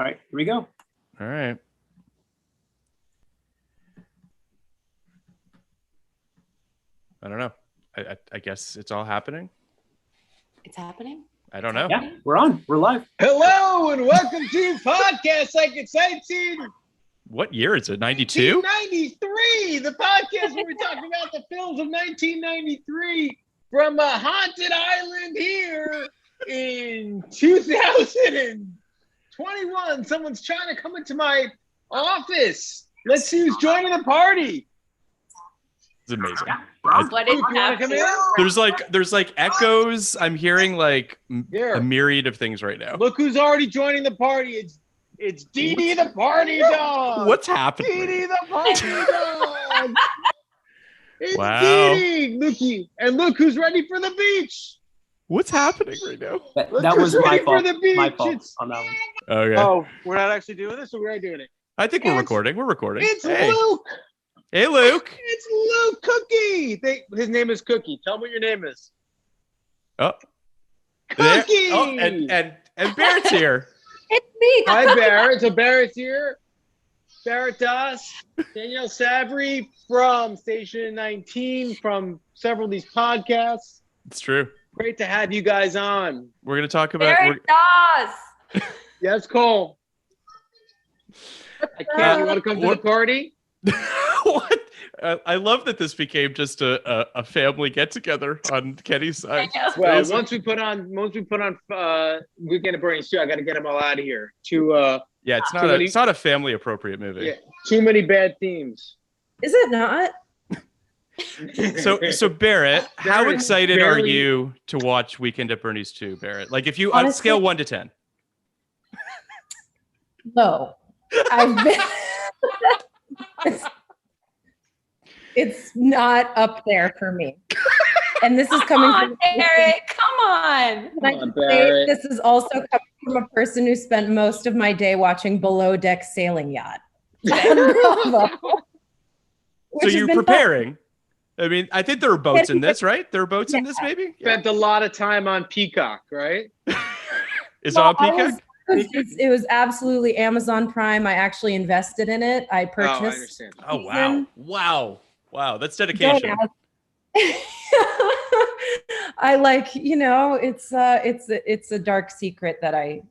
All right, here we go. All right. I don't know. I guess it's all happening. It's happening? I don't know. Yeah, we're on. We're live. Hello and welcome to Podcast Like It's 18. What year is it? 92? 1993. The podcast where we talk about the films of 1993 from a haunted island here in 2021. Someone's trying to come into my office. Let's see who's joining the party. It's amazing. What is Luke, you wanna come in? There's like echoes. I'm hearing like Here. a myriad of things right now. Look who's already joining the party. It's Dee Dee the party dog. What's happening? Dee Dee the party dog. It's Wow. Dee Dee. Looky. And look who's ready for the beach. What's happening right now? That Look was who's my ready fault. for the beach. My fault It's- on that one. Okay. Oh, we're not actually doing this, or we're doing it? I think we're it's- recording. We're recording. It's Hey. Luke. Hey, Luke. It's Luke Cookie. His name is Cookie. Tell him what your name is. Oh. There- Cookie. Oh, and Barrett's here. It's me. Hi, Barrett. So Barrett's here. Barrett Das, Danielle Savre from Station 19, from several of these podcasts. It's true. Great to have you guys on. We're gonna talk about. Barrett Dawes. Yes, Cole. I can't. You want to come to the party? What? I love that this became just a family get together on Kenny's side. I know. Well, Amazing. once we put on Weekend at Bernie's too, I got to get them all out of here. Yeah, it's not a family appropriate movie. Yeah, too many bad themes. Is it not? So Barrett, how Barrett, excited are barely- you to watch Weekend at Bernie's 2, Barrett? Like if you on Honestly- scale 1 to 10. No, I've been. it's not up there for me. And this is coming Come on, from Barrett. Come on. Can I Come on, just say, Barrett. this is also coming from a person who spent most of my day watching Below Deck Sailing Yacht. on Bravo, So which has you're been fun. preparing. I mean, I think there are boats in this, right? There are boats in this, maybe? Yeah. Spent a lot of time on Peacock, right? Is it Well, on Peacock? It was absolutely Amazon Prime. I actually invested in it. I Oh, I purchased. understand. Oh, wow. season. Wow. That's Don't dedication. ask. I like, it's a dark secret that I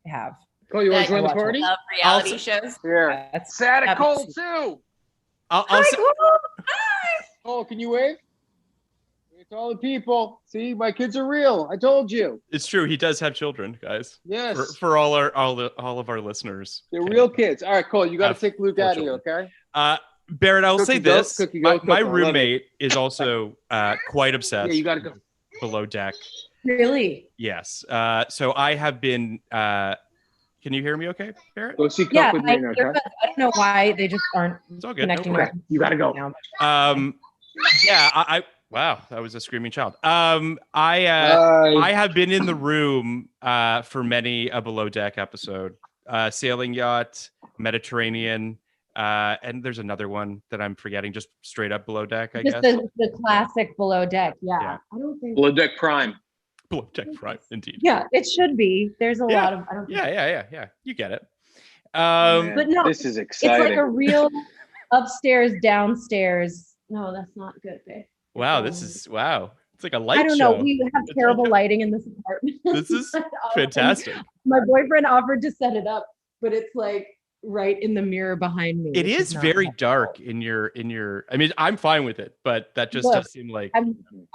have. Cole, you want to join the watch it. party? Love reality I'll- shows. Here. That's Santa Cole, absolutely- too. I'll Hi, say- Cole. Cole, can you wave? It's all the people. See, my kids are real. I told you. it's true. He does have children, guys. Yes. For all of our listeners. They're Okay. real kids. All right, Cole, you got to Have take Luke four out of here, children. okay? Barrett, I will say Cookie, go, this. Cookie, my go, my Cookie. I love it. roommate is also quite obsessed Yeah, you got to go. with Below Deck. Really? Yes. So I have been. Can you hear me okay, Barrett? Go see Cook Yeah, with me, okay? I don't know why they just aren't It's all good. connecting. Okay, you got to go. now. Yeah. Wow, that was a screaming child. I have been in the room for many a Below Deck episode. Sailing Yacht, Mediterranean, and there's another one that I'm forgetting. Just straight up Below Deck, I Just guess. the classic Below Deck. Yeah. Yeah. I don't think. Below Deck Prime. Below Deck, right? Indeed. Yeah, it should be. There's a Yeah. lot of. I don't think, Yeah. You get it. Man, But no, this is it's like exciting. a real upstairs, downstairs. No, that's not good, babe. Wow, this is wow. It's like a light I don't show. know. We have terrible lighting in this apartment. This is fantastic. My boyfriend offered to set it up, but it's like right in the mirror behind me. It which is not very helpful. dark in your. I mean, I'm fine with it, but that just Look, does seem like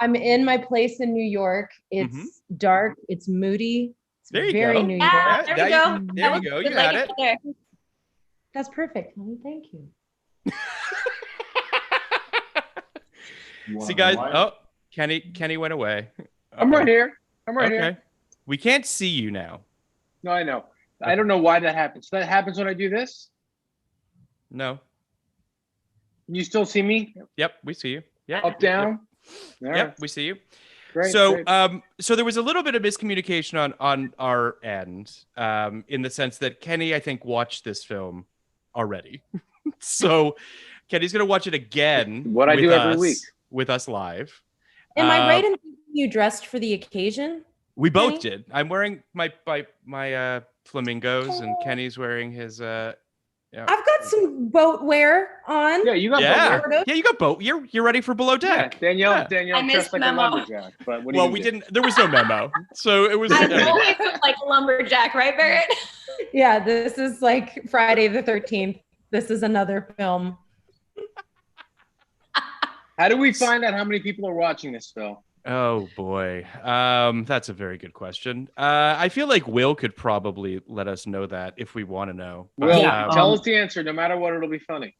I'm in my place in New York. It's dark. It's moody. It's There you very go. New Yeah, York. there Yeah, we you- go. there you That go. was You good had lighting it. there. That's perfect, honey. Thank you. See, guys. Oh, Kenny went away. I'm right here. I'm right Okay. here. We can't see you now. No, I know. I don't know why that happens. That happens when I do this. No. You still see me? Yep, we see you. Yeah. Up, down? All Yep, right. we see you. Great, So, great. so there was a little bit of miscommunication on our end, in the sense that Kenny, I think, watched this film already. So Kenny's gonna watch it again. What I with do every us- week. with us live. Am I right Uh, in thinking you dressed for the occasion? We both Kenny? did. I'm wearing my flamingos, and Kenny's wearing his. Yeah. I've got some boat wear on. Yeah, you got boat. Yeah, you got boat. You're ready for below deck. Yeah, Danielle I missed dressed like memo. a lumberjack. But what Well, we didn't. There was no memo, so it was. I'm always look like a lumberjack, right, Barrett? Yeah, this is like Friday the 13th. This is another film. How do we find out how many people are watching this, Phil? Oh boy, that's a very good question. I feel like Will could probably let us know that if we want to know. Well, Yeah, tell us the answer. No matter what, it'll be funny.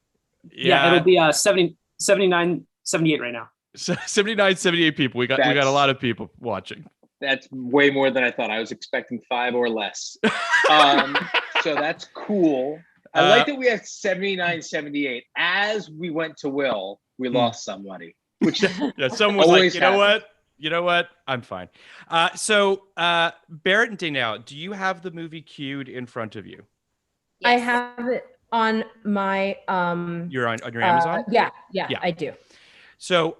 Yeah, it'll be 79, 78 right now. 79, 78 people. We got a lot of people watching. That's way more than I thought. I was expecting 5 or less. So that's cool. I like that we have 79, 78. As we went to Will, we lost somebody. Which yeah, someone was like, you know what? I'm fine. So Barrett and Danielle, do you have the movie queued in front of you? I have it on my You're on your Amazon? Yeah, I do. So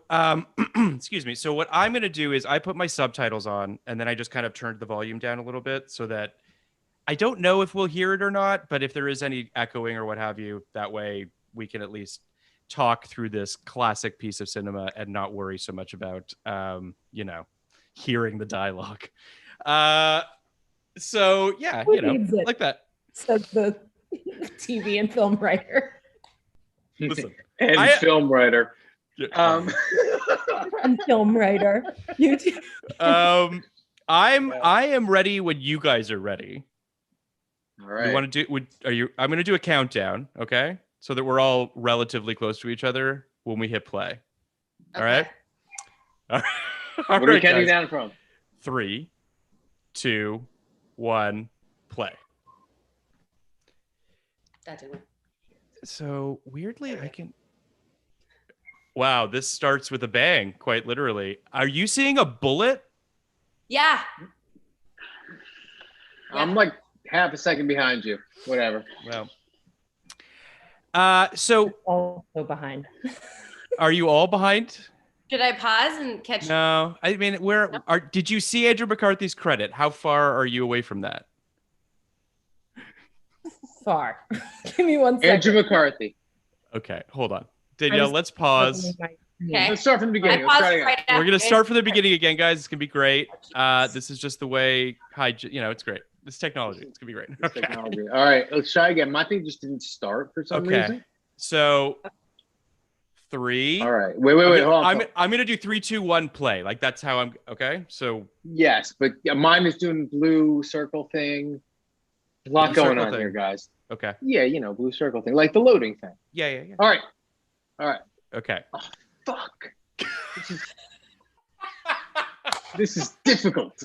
excuse me. So what I'm gonna do is I put my subtitles on and then I just kind of turned the volume down a little bit so that I don't know if we'll hear it or not, but if there is any echoing or what have you, that way we can at least talk through this classic piece of cinema and not worry so much about hearing the dialogue. So yeah, like that. Says the TV and film writer. Listen, and film writer. And film writer. You too. I am ready when you guys are ready. All right. You want to do? I'm going to do a countdown, okay? So that we're all relatively close to each other when we hit play. All right. All right. What are we counting down from? 3, 2, 1, play. That didn't. So weirdly, I can. Wow, this starts with a bang, quite literally. Are you seeing a bullet? Yeah. I'm like half a second behind you. Whatever. Well. So also behind. Are you all behind? Should I pause and catch? No, I mean, did you see Andrew McCarthy's credit? How far are you away from that? Far. Give me 1 second. Andrew McCarthy. Okay, hold on. Danielle, let's pause. Okay. Let's start from the beginning. We're going to start from the beginning again, guys. It's going to be great. This is just the way, it's great. This technology. It's going to be great. Okay. Technology. All right, let's try again. My thing just didn't start for some reason. So 3. All right. Wait. Hold on. I'm going to do 3, 2, 1, play. Like that's how I'm. Okay. So. Yes, but mine is doing blue circle thing. A lot going on here, guys. Okay. Yeah, blue circle thing, like the loading thing. Yeah. All right. Okay. Oh, fuck. This is difficult.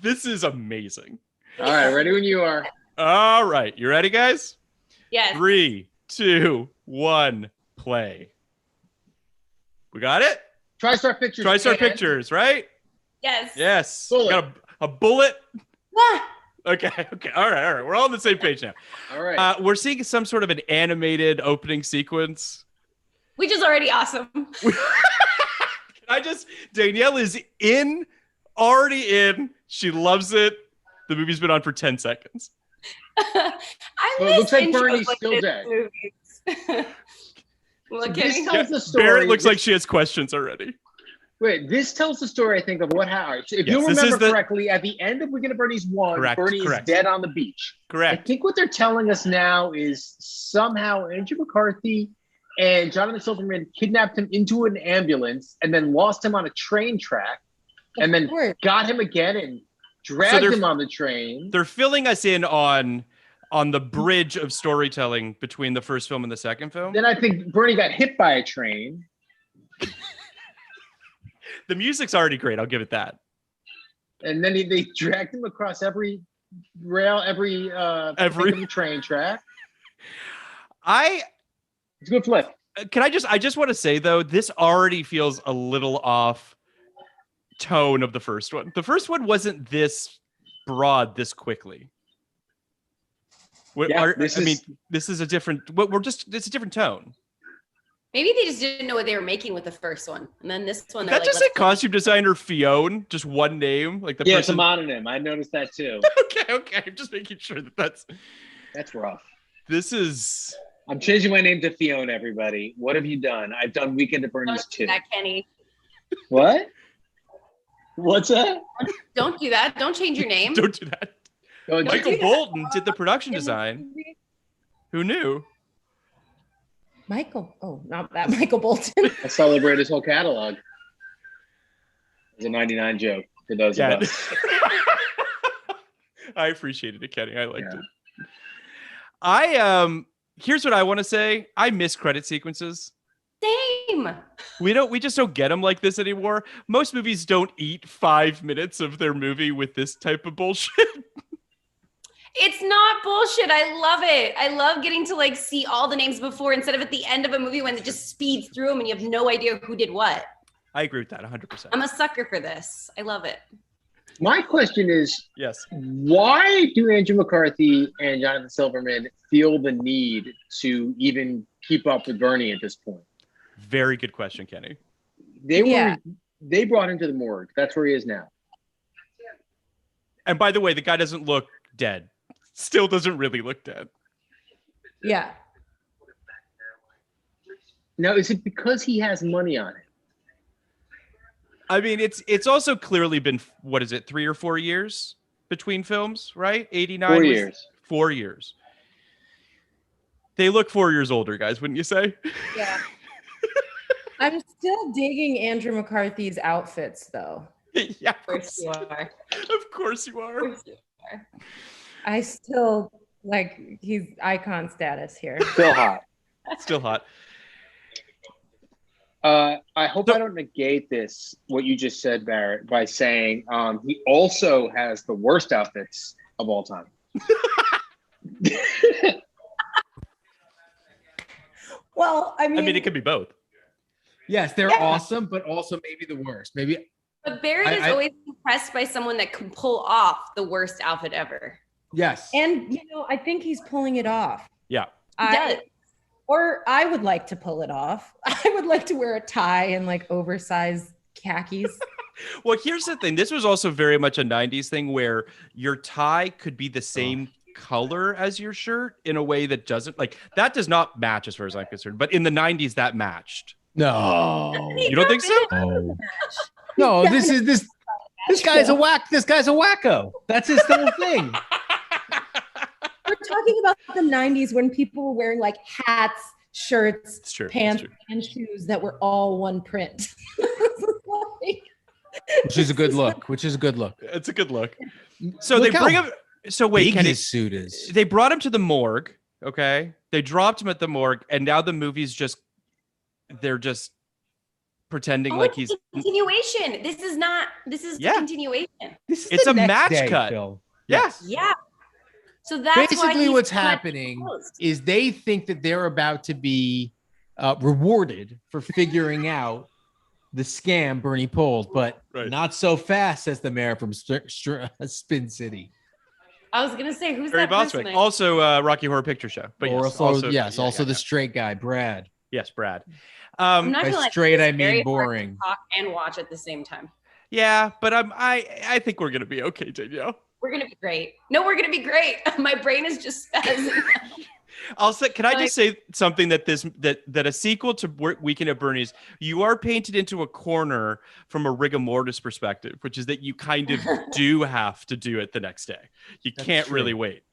This is amazing. All right, ready when you are. All right, you ready, guys? Yes. 3, 2, 1, play. We got it? TriStar Pictures. TriStar Pictures, right? Yes. Yes. Bullet. Got a bullet. Ah. Okay. All right. We're all on the same page now. All right. We're seeing some sort of an animated opening sequence. Which is already awesome. Danielle is already in. She loves it. The movie's been on for 10 seconds. It looks like Bernie's still dead. Look So at this me. tells the story. Barrett looks like she has questions already. Wait, this tells the story, I think, of what happened. So if Yes, you this remember is correctly, at the end of Weekend at Bernie's 1, Bernie is dead on the beach. I Correct. think what they're telling us now is somehow Andrew McCarthy and Jonathan Silverman kidnapped him into an ambulance and then lost him on a train track and then got him again and dragged him on the train. They're filling us in on the bridge of storytelling between the first film and the second film. Then I think Bernie got hit by a train. The music's already great. I'll give it that. And then they dragged him across every rail, every train track. It's a good flip. I just want to say though, this already feels a little off tone of the first one. The first one wasn't this broad this quickly. Yeah, this is a different. It's a different tone. Maybe they just didn't know what they were making with the first one, and then this one. That They're just like, say costume designer Fiona, just one name, like the Yeah, it's a person. mononym. I noticed that too. Okay. I'm just making sure that's rough. This is. I'm changing my name to Fiona, everybody. What have you done? I've done Weekend at Bernie's Don't do 2. that, Kenny. What? What's that? Don't do that. Don't change your name. Don't do that. Oh, Michael Bolton did the production design. Who knew? Michael. Oh, not that Michael Bolton. I celebrate his whole catalog. It's a 99 joke for those of us. I appreciated it, Kenny. I liked Yeah. it. Here's what I want to say. I miss credit sequences. Same. We just don't get them like this anymore. Most movies don't eat 5 minutes of their movie with this type of bullshit. It's not bullshit. I love it. I love getting to like see all the names before instead of at the end of a movie when it just speeds through them and you have no idea who did what. I agree with that 100%. I'm a sucker for this. I love it. My question is, Yes. why do Andrew McCarthy and Jonathan Silverman feel the need to even keep up with Bernie at this point? Very good question, Kenny. They brought him to the morgue. That's where he is now. And by the way, the guy doesn't look dead. Still doesn't really look dead. Yeah. Now, is it because he has money on it? I mean, it's also clearly been, what is it, 3 or 4 years between films, right? 89 4 was years. 4 years. They look 4 years older, guys, wouldn't you say? Yeah. I'm still digging Andrew McCarthy's outfits, though. Yeah, Of course you are. Of course you are. Of course you are. I still he's icon status here. Still hot. Still hot. I hope I don't negate this, what you just said, Barrett, by saying he also has the worst outfits of all time. Well, I mean, it could be both. Yes, they're awesome, but also maybe the worst. Maybe But Barrett is always impressed by someone that can pull off the worst outfit ever. yes. and I think he's pulling it off. Yeah. does. I would like to pull it off. I would like to wear a tie and like oversized khakis. Well, here's the thing. This was also very much a 90s thing where your tie could be the same color as your shirt in a way that that does not match as far as I'm concerned. But in the 90s, that matched. No. You don't think so? Oh. No, this guy's a wacko. That's his whole thing. We're talking about the 90s when people were wearing like hats, shirts, It's true. pants, It's true. and shoes that were all one print. Which is a good look. It's a good look. So Look they bring how him. So wait, big Kenny, his suit is. they brought him to the morgue. Okay. They dropped him at the morgue. And now the movie's they're just pretending like he's. It's a continuation. This is Yeah. the continuation. It's the a next match day, cut. Phil. Yes. Yeah. So that's why Basically, he's what's cut happening close. is they think that they're about to be rewarded for figuring out the scam Bernie pulled, but Right. not so fast, says the mayor from Spin City. I was gonna say, who's Barry that person? Bostwick. Also, Rocky Horror Picture Show. But Also, yes, also the straight guy, Brad. Yes, Brad. I'm not By gonna lie, straight, it's I mean very hard to boring. talk and watch at the same time. Yeah, but I think we're gonna be okay, Danielle. We're gonna be great. No, we're gonna be great. My brain is just spazzing. I'll say. Can I just say something that a sequel to Weekend at Bernie's, you are painted into a corner from a rigor mortis perspective, which is that you kind of do have to do it the next day. You That's can't true. really wait.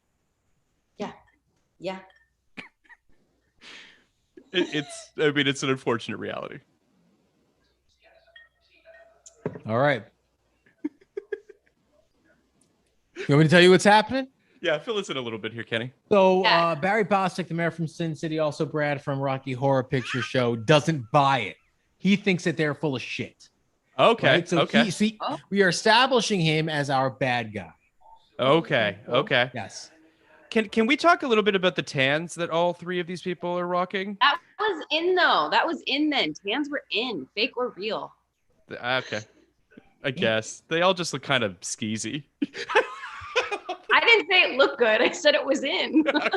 Yeah. It's an unfortunate reality. All right. You want me to tell you what's happening? Yeah, fill us in a little bit here, Kenny. So Yeah. Barry Bostwick, the mayor from Sin City, also Brad from Rocky Horror Picture Show, doesn't buy it. He thinks that they're full of shit. Okay. Right? So okay. we are establishing him as our bad guy. Okay. Okay. Yes. Can we talk a little bit about the tans that all three of these people are rocking? That was in though. That was in then. Tans were in, fake or real. Okay. I guess they all just look kind of skeezy. I didn't say it looked good. I said it was in. Okay,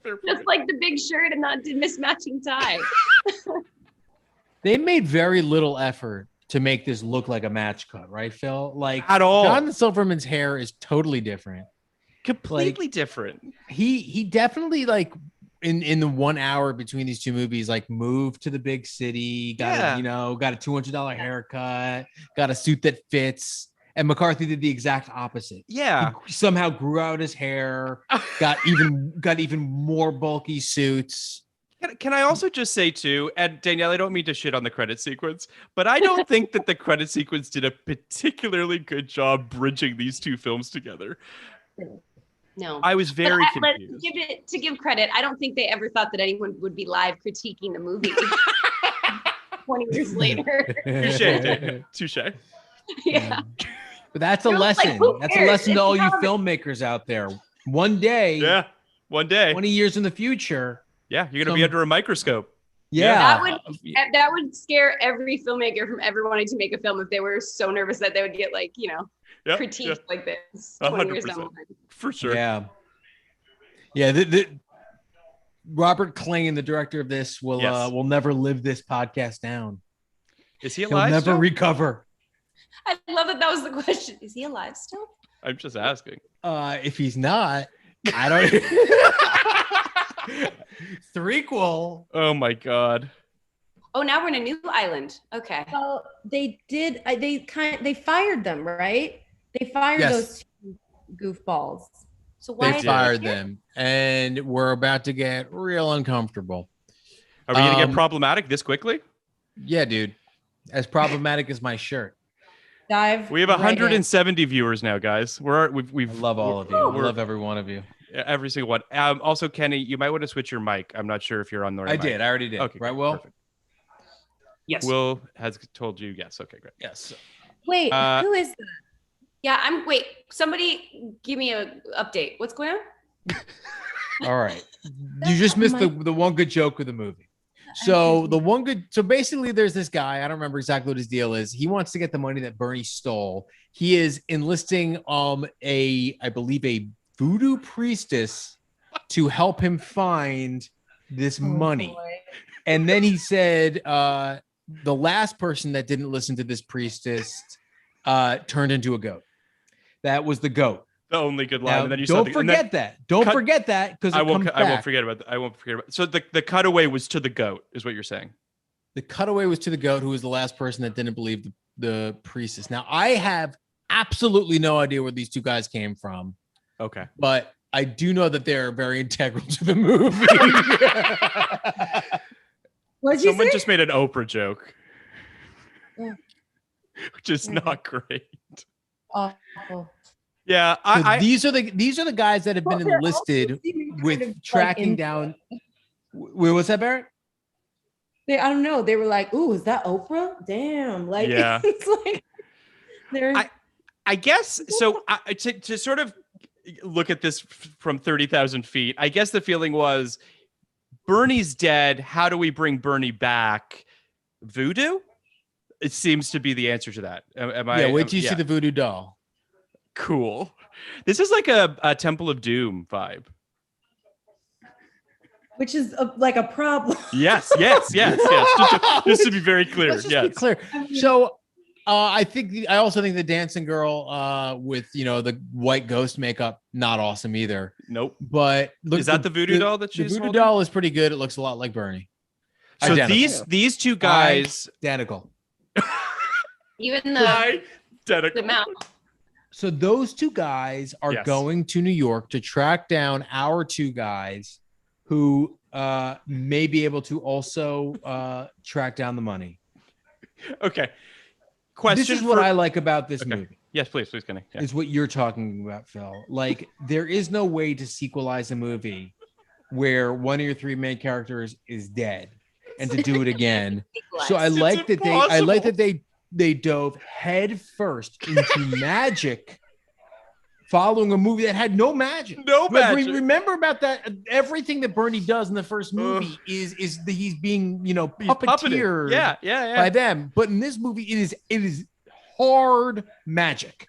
fair point. Just like the big shirt and not the mismatching tie. They made very little effort to make this look like a match cut, right, Phil? Like At all. Jonathan Silverman's hair is totally different. Completely different. He definitely like in the 1 hour between these two movies, like moved to the big city, got a $200 haircut, got a suit that fits. And McCarthy did the exact opposite. Yeah. He somehow grew out his hair, got even more bulky suits. Can I also just say too, and Danielle, I don't mean to shit on the credit sequence, but I don't think that the credit sequence did a particularly good job bridging these two films together. No, I was very but confused. to give credit, I don't think they ever thought that anyone would be live critiquing the movie 20 years later. Touche, Danielle. Touche. Yeah. But that's a You're like, lesson. who That's a cares? lesson to It's all you not- filmmakers out there. One day, Yeah. One day. 20 years in the future. Yeah, you're gonna be under a microscope. Yeah. That would scare every filmmaker from ever wanting to make a film if they were so nervous that they would get like, Yep, critiqued like this 100%. 20 years down the line. For sure. Yeah. Yeah. The Robert Kling, the director of this, will never live this podcast down. Is he He'll alive? never still? recover. I love that was the question. Is he alive still? I'm just asking. If he's not, I don't. Threequel. Oh my god. Oh, now we're in a new island. Okay. Well, they did. They fired them, right? They fired Yes. those two goofballs. So why They is fired he here? them, and we're about to get real uncomfortable. Are we gonna get problematic this quickly? Yeah, dude. As problematic as my shirt. Dive. We have right in. 170 viewers now, guys. We've I love all of you. I love every one of you. every single one. Also, Kenny, you might want to switch your mic. I'm not sure if you're on the right I mic. did. I already did. Okay, Right, great, Will? perfect. Yes. Will has told you yes. Okay, great. Yes. Wait, who is that? Yeah, wait, somebody give me a update. What's going on? All right. You just missed the one good joke of the movie. So basically there's this guy, I don't remember exactly what his deal is. He wants to get the money that Bernie stole. He is enlisting I believe a voodoo priestess to help him find this money. Boy. And then he said the last person that didn't listen to this priestess turned into a goat. That was the goat. The only good line. Now, And then you don't saw forget that. Don't forget that because I won't forget about that. I won't forget about. So the cutaway was to the goat, is what you're saying. The cutaway was to the goat, who was the last person that didn't believe the priestess. Now, I have absolutely no idea where these two guys came from, Okay. but I do know that they're very integral to the movie. What'd you Someone say? just made an Oprah joke, Yeah. which is not great. Awful. Yeah, So these are the guys that have been Well, they're also enlisted seeming kind with of, like, tracking into down. it. Wait, what's that, Barrett? I don't know. They were like, "Ooh, is that Oprah? Damn!" Like, Yeah. it's like they're. I guess so. To sort of look at this from 30,000 feet, I guess the feeling was Bernie's dead. How do we bring Bernie back? Voodoo? It seems to be the answer to that. Wait till you see the voodoo doll. Cool. This is like a Temple of Doom vibe. Which is like a problem. Yes. Just to be very clear. Let's just be clear. So I also think the dancing girl with the white ghost makeup, not awesome either. Nope. But look, Is that the voodoo doll that the she's voodoo holding? doll is pretty good. It looks a lot like Bernie. So Identical. these two guys Identical. Even the identical. mouth. So those two guys are Yes. going to New York to track down our two guys who may be able to also track down the money. Okay. Question. This is what I like about this movie. Yes, please, Kenny. Yeah. Is what you're talking about, Phil. Like, there is no way to sequelize a movie where one of your three main characters is dead and to do it again. So I like that they dove head first into magic, following a movie that had no magic. No magic. Remember about that? Everything that Bernie does in the first movie is that he's being puppeteered Yeah. by them. But in this movie, it is hard magic.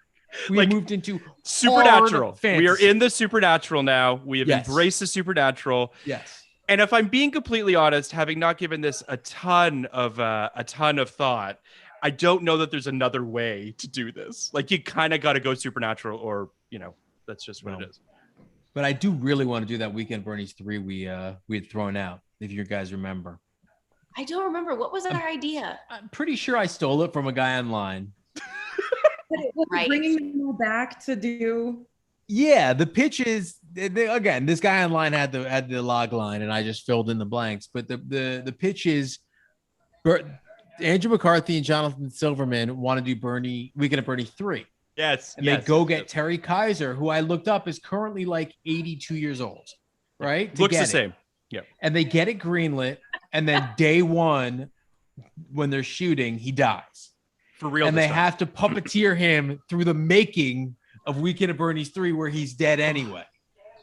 We Like, moved into Supernatural. hard fantasy. We are in the supernatural now. We have Yes. embraced the supernatural. Yes. And if I'm being completely honest, having not given this a ton of thought, I don't know that there's another way to do this. Like you kind of got to go supernatural, or that's just what it is. But I do really want to do that Weekend Bernie's 3 we had thrown out, if you guys remember. I don't remember. What was our idea? I'm pretty sure I stole it from a guy online. Right. Bringing them all back to do. Yeah, the pitch is again. This guy online had the log line, and I just filled in the blanks. But the pitch is, Andrew McCarthy and Jonathan Silverman want to do Weekend at Bernie 3. Yes, and they go get Terry Kaiser, who I looked up is currently like 82 years old, right? Looks the same. Yeah, and they get it greenlit, and then day one, when they're shooting, he dies for real, and they have to puppeteer him through the making of Weekend at Bernie's 3, where he's dead anyway.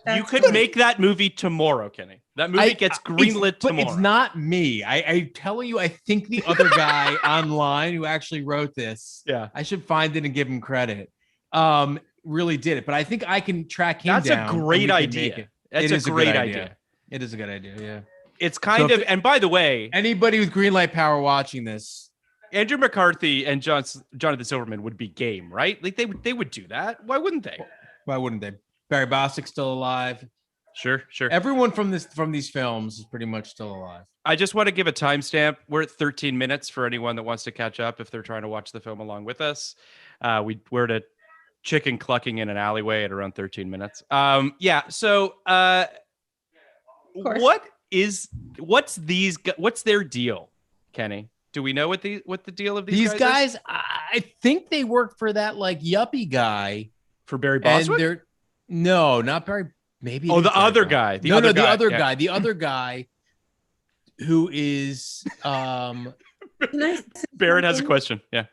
You could make that movie tomorrow, Kenny. That movie gets greenlit tomorrow. But it's not me. I'm telling you, I think the other guy online who actually wrote this, I should find it and give him credit, really did it. But I think I can track him down. That's a great idea. That's a great idea. It is a good idea, yeah. It's kind of, and by the way, anybody with green light power watching this, Andrew McCarthy and Jonathan Silverman would be game, right? Like they would do that. Why wouldn't they? Why wouldn't they? Barry Bostwick's still alive. Sure. Everyone from these films is pretty much still alive. I just want to give a timestamp. We're at 13 minutes for anyone that wants to catch up if they're trying to watch the film along with us. We're at a chicken clucking in an alleyway at around 13 minutes. So what's their deal, Kenny? Do we know what the deal of these guys is? I think they work for that like yuppie guy for Barry Bostwick. No, not Barry. Maybe the other guy. The other guy who is Barrett has a question. Yeah.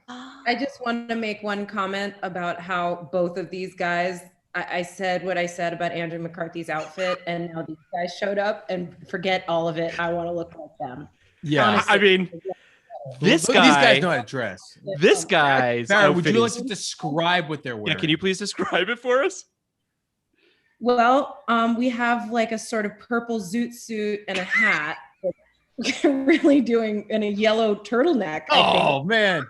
I just want to make one comment about how both of these guys, I said what I said about Andrew McCarthy's outfit, and now these guys showed up, and forget all of it. I want to look like them. Yeah. Honestly, I mean, these guys know how to dress. This guy's Barrett, would you like to describe what they're wearing? Yeah, can you please describe it for us? Well, we have like a sort of purple zoot suit and a hat. Really doing in a yellow turtleneck. I think. Man.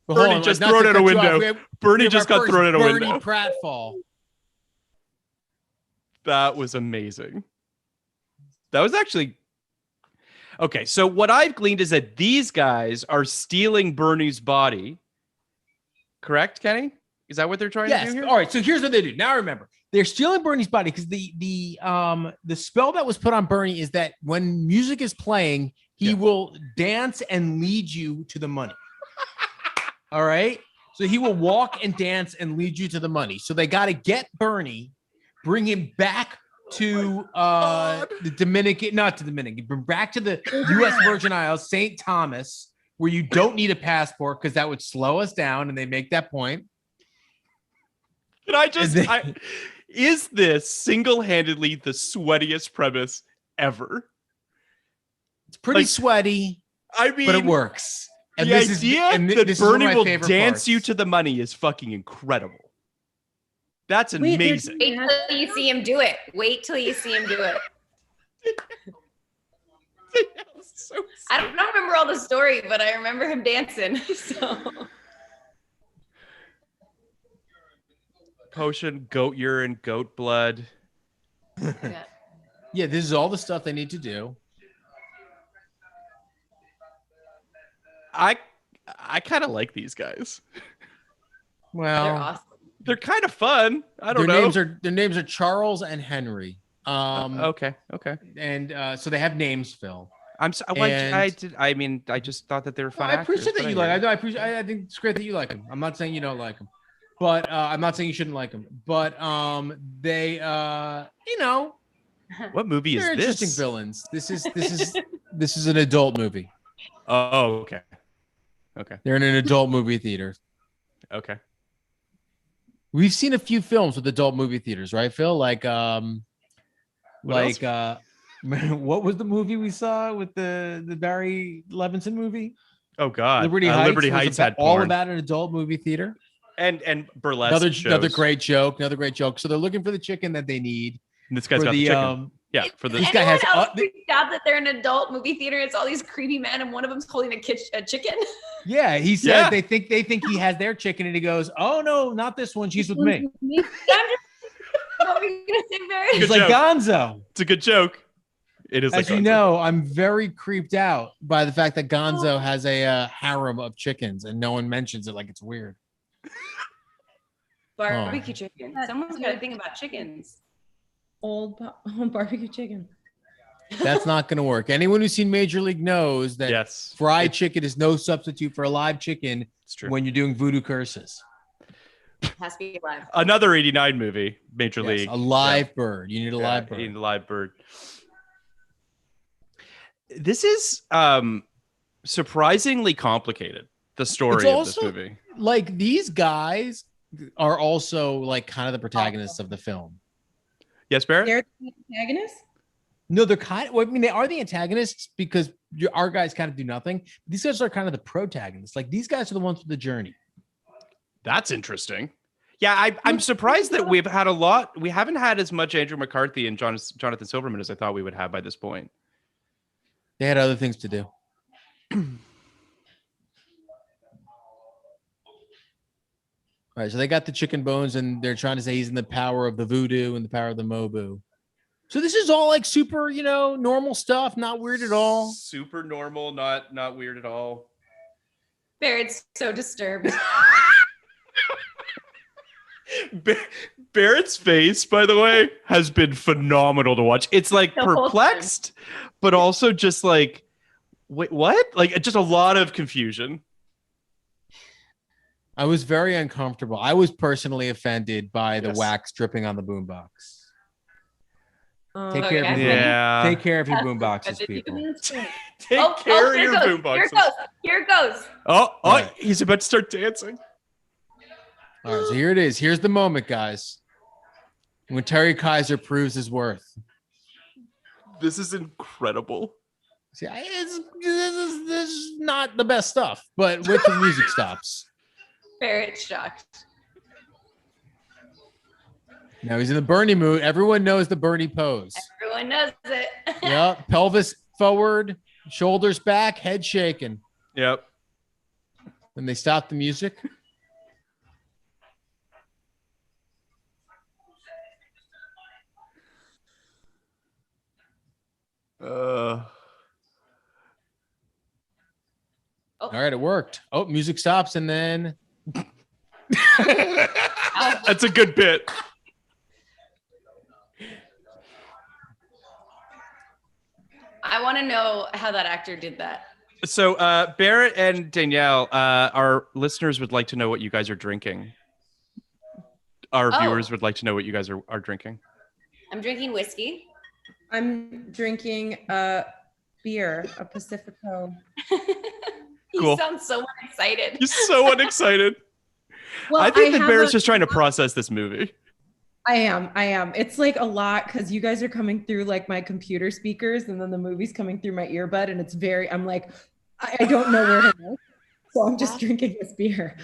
But Bernie just thrown out a window. Bernie just got thrown out a window. Bernie pratfall. That was amazing. That was actually okay. So what I've gleaned is that these guys are stealing Bernie's body. Correct, Kenny? Is that what they're trying to do here? All right. So here's what they do. Now remember, they're stealing Bernie's body because the spell that was put on Bernie is that when music is playing, he will dance and lead you to the money. All right. So he will walk and dance and lead you to the money. So they got to get Bernie, bring him back to the Dominican, not to Dominican, bring back to the U.S. Virgin Isles, St. Thomas, where you don't need a passport because that would slow us down. And they make that point. Can I just, is this single-handedly the sweatiest premise ever? It's pretty sweaty. I mean, but it works. And the idea that Bernie will dance you to the money is fucking incredible. That's amazing. Wait till you see him do it. Wait till you see him do it. I don't remember all the story, but I remember him dancing. So. Potion, goat urine, goat blood. Yeah, this is all the stuff they need to do. I kind of like these guys. Well, they're awesome. They're kind of fun. I don't know. Their names are Charles and Henry. Okay. And so they have names, Phil. I just thought that they were fun. I appreciate that you like. I think it's great that you like them. I'm not saying you don't like them, but I'm not saying you shouldn't like them. But they, what movie is this? Interesting villains. This is an adult movie. Oh, okay. They're in an adult movie theater. Okay. We've seen a few films with adult movie theaters, right, Phil? Like what was the movie we saw with the Barry Levinson movie? Oh God, Liberty Heights. Liberty Heights had all porn. about an adult movie theater. And burlesque. Another great joke. So they're looking for the chicken that they need. And this guy's got the chicken. Yeah, for the Is guy has anyone else freaked out that they're in an adult movie theater? It's all these creepy men, and one of them's holding a chicken. Yeah, he said Yeah. they think he has their chicken, and he goes, "Oh no, not this one. She's with me." Yeah, what were you gonna say, Barrett? He's like Gonzo. It's a good joke. It is. As you know, I'm very creeped out by the fact that Gonzo has a harem of chickens, and no one mentions it like it's weird. Barbecue chicken. Someone's got to think about chickens. Old barbecue chicken. That's not going to work. Anyone who's seen Major League knows that fried chicken is no substitute for a live chicken when you're doing voodoo curses. It has to be live. Another 89 movie, Major League. A live bird. You need a live bird. You need a live bird. This is surprisingly complicated, the story of this movie. Like, these guys are also like kind of the protagonists of the film. Yes, Barrett? They're the antagonists? No, they're kind of, well, I mean, they are the antagonists because our guys kind of do nothing. These guys are kind of the protagonists. Like, these guys are the ones with the journey. That's interesting. Yeah, I'm surprised that we haven't had as much Andrew McCarthy and Jonathan Silverman as I thought we would have by this point. They had other things to do. All right, so they got the chicken bones, and they're trying to say he's in the power of the voodoo and the power of the Mobu. So this is all like super, normal stuff, not weird at all. Super normal, not weird at all. Barrett's so disturbed. Barrett's face, by the way, has been phenomenal to watch. It's like perplexed, but also just like, wait, what? Like, just a lot of confusion. I was very uncomfortable. I was personally offended by the wax dripping on the boombox. Take care of your boomboxes, people. Take care of your boomboxes. Here it goes. Oh, he's about to start dancing. All right, so here it is. Here's the moment, guys. When Terry Kaiser proves his worth. This is incredible. See, this is not the best stuff, but with the music stops. Barrett's shocked. Now he's in the Bernie mood. Everyone knows the Bernie pose. Everyone knows it. Yep. Pelvis forward, shoulders back, head shaking. Yep. Then they stop the music. All right, it worked. Oh, music stops, and then that's a good bit. I want to know how that actor did that. So Barrett and Danielle, our listeners would like to know what you guys are drinking. Our viewers would like to know what you guys are drinking. I'm drinking whiskey. I'm drinking beer, a Pacifico. You sound so unexcited. You're so unexcited. Well, I think that Barrett's just trying to process this movie. I am. It's like a lot because you guys are coming through like my computer speakers, and then the movie's coming through my earbud, and it's I'm like, I don't know where to go. So I'm just drinking this beer.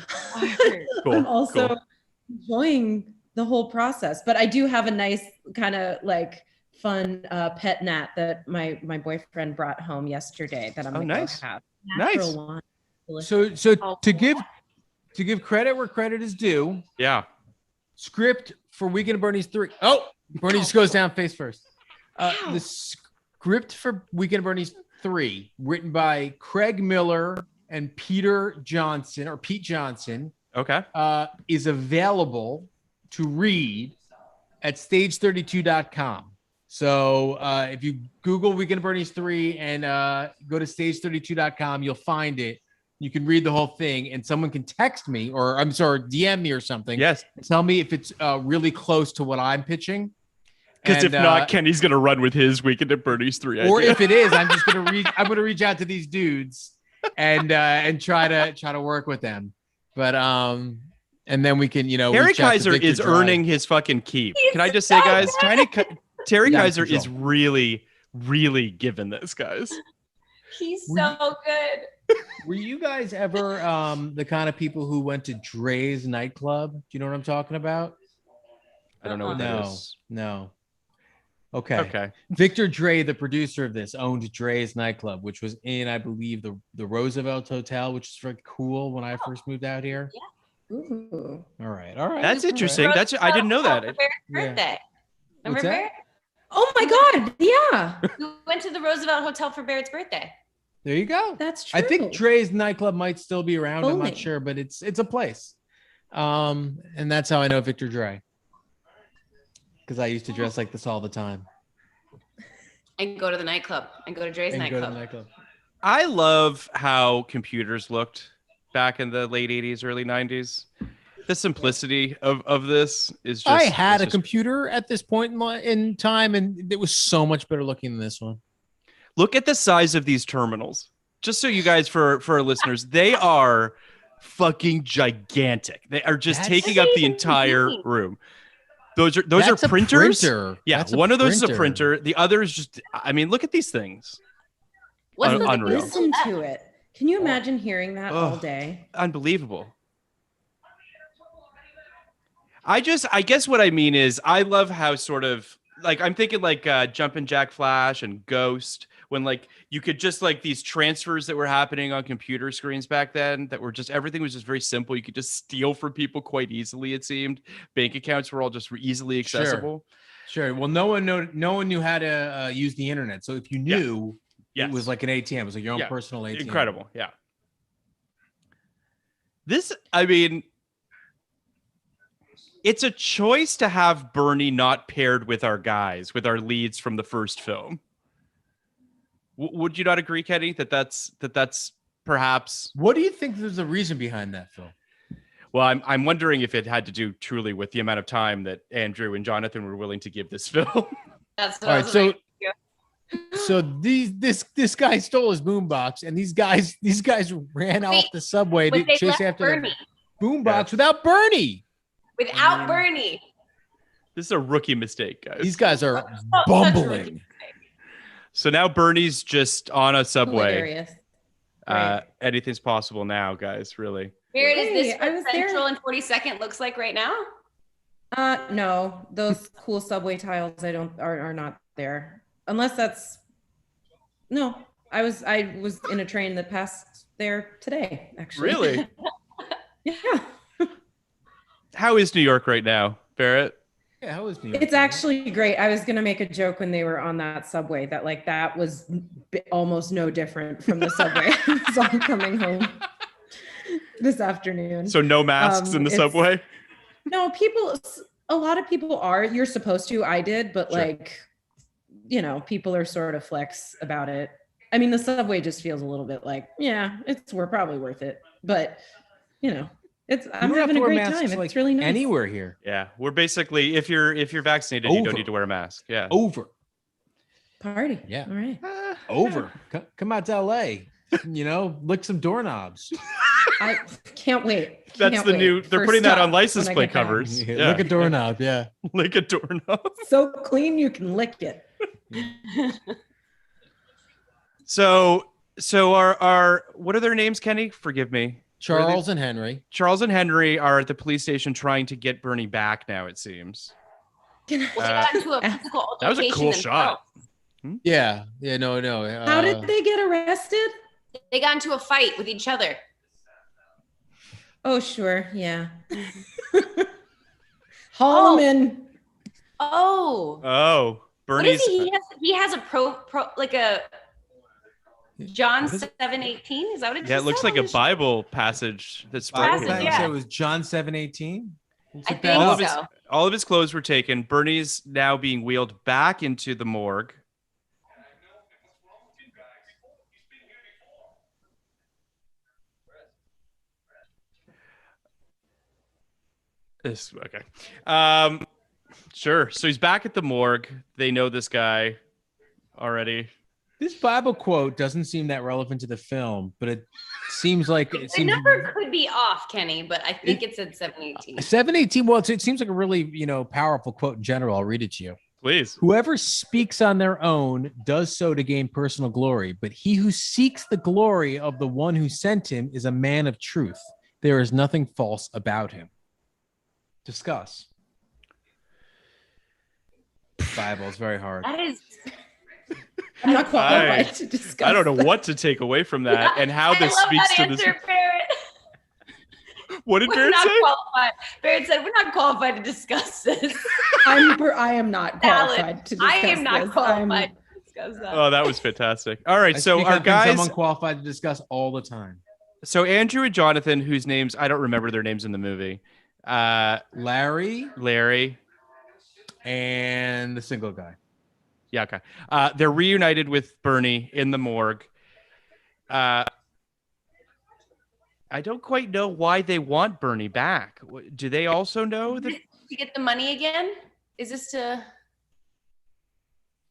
Cool. I'm also enjoying the whole process, but I do have a nice kind of like fun pet gnat that my boyfriend brought home yesterday that I'm gonna go have. Natural wine. So to give credit where credit is due. Yeah. Script for Weekend at Bernie's 3. Oh, Bernie just goes down face first. The script for Weekend at Bernie's 3, written by Craig Miller and Pete Johnson. Okay. Is available to read at stage32.com. So if you Google Weekend at Bernie's 3 and go to stage32.com, you'll find it. You can read the whole thing, and someone can text me, or I'm sorry, DM me or something. Yes. Tell me if it's really close to what I'm pitching. Because if not, Kenny's gonna run with his Weekend at Bernie's 3 idea. Or if it is, I'm just gonna reach out to these dudes and try to work with them. But and then we can, Terry Kaiser is earning his fucking keep. Can I just say, guys, Terry Kaiser is really, really giving this, guys. He's so good. Were you guys ever the kind of people who went to Dre's nightclub? Do you know what I'm talking about? I don't know what that is. No. Okay. Okay. Victor Dre, the producer of this, owned Dre's nightclub, which was in, I believe, the Roosevelt Hotel, which is very cool when I first moved out here. Yeah. Ooh. All right. That's interesting. I didn't know that. For Barrett's birthday. What's Remember that? Barrett? Oh my God. Yeah. We went to the Roosevelt Hotel for Barrett's birthday. There you go. That's true. I think Dre's nightclub might still be around. I'm Bowling. not sure, but it's a place. And that's how I know Victor Dre. Because I used to dress like this all the time. And go to the nightclub. And go to Dre's And go to nightclub. the nightclub. I love how computers looked back in the late 80s, early 90s. The simplicity of this is just. I had a just- computer at this point in time, and it was so much better looking than this one. Look at the size of these terminals. Just so you guys, for our listeners, they are fucking gigantic. They are just That's- taking up the entire room. Those are That's a printers. printer. Yeah, That's a one of those is a printer. printer. The other is just. I mean, look at these things. What's the Unreal. Listen to it. Can you imagine hearing that all Ugh. day? Unbelievable. I guess what I mean is I love how sort of like I'm thinking like Jumpin' Jack Flash and Ghost when like you could just like these transfers that were happening on computer screens back then that were just everything was just very simple. You could just steal from people quite easily. It seemed bank accounts were all just easily accessible. Sure. Well, no one knew how to use the internet. So if you knew, Yes. it was like an ATM. It was like your own Yeah. personal ATM. Incredible. Yeah. This, I mean, it's a choice to have Bernie not paired with our guys, with our leads from the first film. Would you not agree, Kenny, that's perhaps? What do you think there's a reason behind that, Phil? Well, I'm wondering if it had to do truly with the amount of time that Andrew and Jonathan were willing to give this film. That's what All I right, was so like. so this guy stole his boombox, and these guys ran off the subway to But they chase left after Bernie. the boombox without Bernie. Without Bernie. This is a rookie mistake, guys. These guys are Such a bumbling. So now Bernie's just on a subway. Hilarious. Right. Anything's possible now, guys. Really. Barrett, is this Hey, I was what there. Central and 42nd looks like right now? No, those cool subway tiles are not there. Unless that's no. I was in a train that passed there today, actually. Really? Yeah. How is New York right now, Barrett? Yeah, how was New York? It's actually great. I was gonna make a joke when they were on that subway that like that was almost no different from the subway I was on coming home this afternoon. So no masks in the it's- subway? No, a lot of people are. You're supposed to. I did, but Sure. like, people are sort of flex about it. I mean, the subway just feels a little bit like, yeah, we're probably worth it, but I'm having a great time. It's really nice. Anywhere here. Yeah. We're basically if you're vaccinated, you Over. don't need to wear a mask. Yeah. Over. Party. Yeah. All right. Over. Come out to LA. Lick some doorknobs. I can't wait. That's Can't the wait new they're for putting that stuff on license when I plate get back. covers. Yeah, Yeah. Lick a doorknob. Yeah. Lick a doorknob. So clean you can lick it. So our what are their names, Kenny? Forgive me. Charles and Henry. Charles and Henry are at the police station trying to get Bernie back now, it seems. Can Well, they Uh, got into a physical that was a altercation cool shot. themselves. Yeah. Yeah. No. How did they get arrested? They got into a fight with each other. Oh, sure. Yeah. Holloman. Oh. Oh, What Bernie's is he? He has a pro like a John What is it? 7:18. Is that what it? Yeah, it just looks said? like a Bible passage that's Passage, spoken. yeah. So it was John 7:18. I think All of his so. all of his clothes were taken. Bernie's now being wheeled back into the morgue. Okay. Sure. So he's back at the morgue. They know this guy already. This Bible quote doesn't seem that relevant to the film, but it seems like it The seems number could be off, Kenny, but I think it's at 7:18. 7:18. Well, it seems like a really powerful quote in general. I'll read it to you. Please. Whoever speaks on their own does so to gain personal glory, but he who seeks the glory of the one who sent him is a man of truth. There is nothing false about him. Discuss. Bible. It's very hard. That is. I'm not qualified to discuss. I don't know what to take away from that and how this speaks to this. Barrett. What did We're Barrett not say? qualified. Barrett said we're not qualified to discuss this. I am not qualified to discuss I am not this. qualified to discuss that. Oh, that was fantastic. All right, I so speak our on things guys. I'm unqualified to discuss all the time. So Andrew and Jonathan, whose names I don't remember their names in the movie. Larry and the single guy. Yeah, okay. They're reunited with Bernie in the morgue. I don't quite know why they want Bernie back. Do they also know that? To get the money again? Is this to?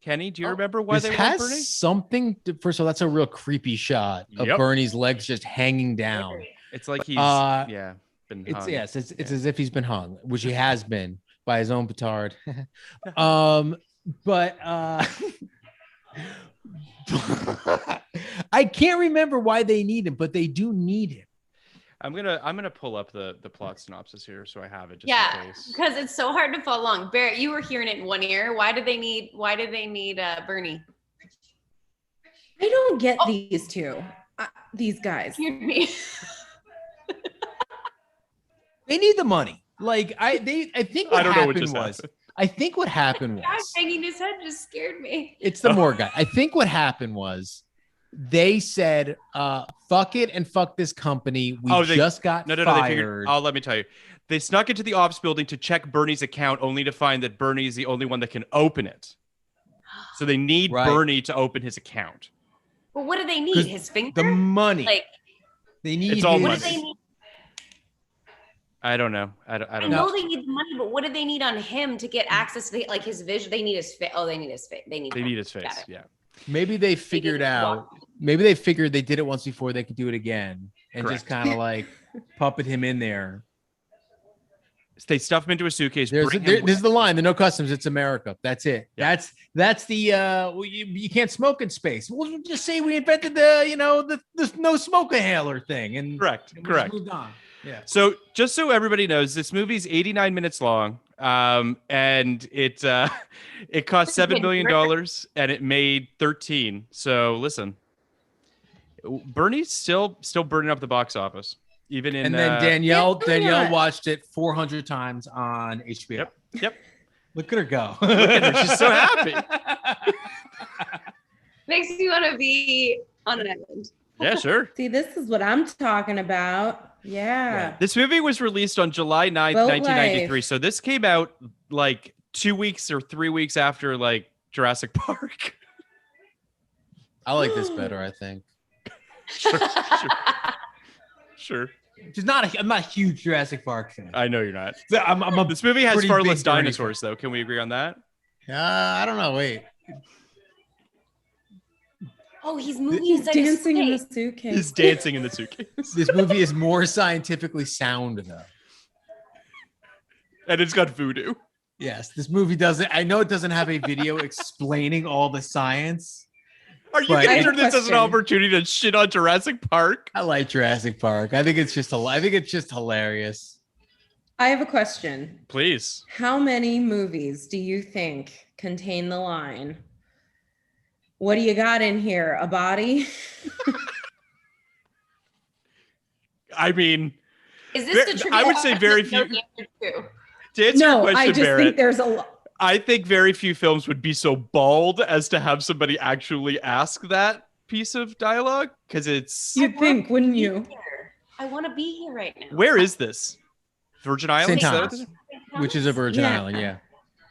Kenny, do you remember why This they want has Bernie? something. First of all, that's a real creepy shot of Yep. Bernie's legs just hanging down. It's like he's been It's hung. yes, it's as if he's been hung, which he has been by his own petard. But I can't remember why they need him, but they do need him. I'm gonna pull up the plot synopsis here so I have it just Yeah, in case. because it's so hard to follow along. Barrett, you were hearing it in one ear. Why do they need Bernie? I don't get these two, these guys. Hear me. They need the money. Like I think what I don't know what happened just was. happened. I think what happened God, was. banging his head just scared me. It's the morgue guy. I think what happened was they said, fuck it and fuck this company. We just got No, they fired. figured. Oh, let me tell you. They snuck into the ops building to check Bernie's account only to find that Bernie is the only one that can open it. So they need Right. Bernie to open his account. Well, what do they need? His finger? The money. Like, They need It's all his- what money. do they need? I don't know. I don't I know. know they need the money, but what do they need on him to get access to like his vision? They need his face. Oh, they need his face. They need his face. Got it. Yeah. Maybe they figured out. Maybe they figured they did it once before. They could do it again, and just Correct. kind of like puppet him in there. They stuff him into a suitcase. This bring him- is the line. The no customs. It's America. That's it. Yeah. That's the. Well, you can't smoke in space. We'll just say we invented the no smoke inhaler thing, and Correct. and we just Correct. moved on. Yeah. So just so everybody knows, this movie's 89 minutes long, and it cost $7 million and it made 13. So listen, Bernie's still burning up the box office, even in. And then Danielle Yeah. watched it 400 times on HBO. Yep. Look at her go. Look at her. She's so happy. Makes me want to be on an island. Yeah, sure. See, this is what I'm talking about. Yeah. This movie was released on July 9th, Boat 1993. life. So this came out like 2 weeks or 3 weeks after like Jurassic Park. I like this better. I think. Sure. I'm not a huge Jurassic Park fan. I know you're not. I'm a This movie has pretty far big less Bernie dinosaurs, though. Can we agree on that? I don't know. Wait. Oh, he's moving He's inside his dancing in the suitcase. suitcase. He's dancing in the suitcase. This movie is more scientifically sound, though. And it's got voodoo. Yes, this movie doesn't. I know it doesn't have a video explaining all the science. Are you But- going I to have turn a this as an question. opportunity to shit on Jurassic Park? I like Jurassic Park. I think it's just. I think it's just hilarious. I have a question. Please. How many movies do you think contain the line, "What do you got in here? A body?" I mean, Is this the trivia? I would say very No few. answer to? To answer your No, question, I just Barrett, think there's a lot. I think very few films would be so bald as to have somebody actually ask that piece of dialogue because it's. You'd think, wouldn't you? Here. I want to be here right now. Where is this? Virgin Islands? St. Is that what Thomas. it is? Which is a Virgin Yeah. Island. Yeah.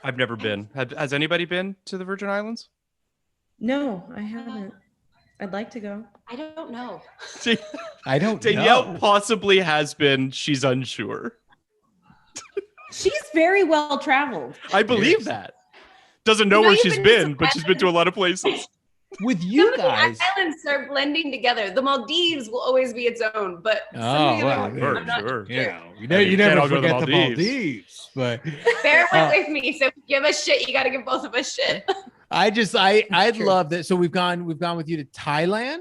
I've never been. Has anybody been to the Virgin Islands? No, I haven't. I'd like to go. I don't know. I don't Danielle know. possibly has been. She's unsure. She's very well traveled. I believe Yes. that. Doesn't know You know, where you've she's been to been, some but she's been to a lot of places. With Some you of the guys. islands are blending together. The Maldives will always be its own, but some of the Oh, other well, ones, sure, I'm not sure. sure. Yeah, You you can't never all go to the forget the Maldives. Maldives. But Bear went with me, so if you give us shit, you got to give both of us shit. I'd True. love that. So we've gone with you to Thailand.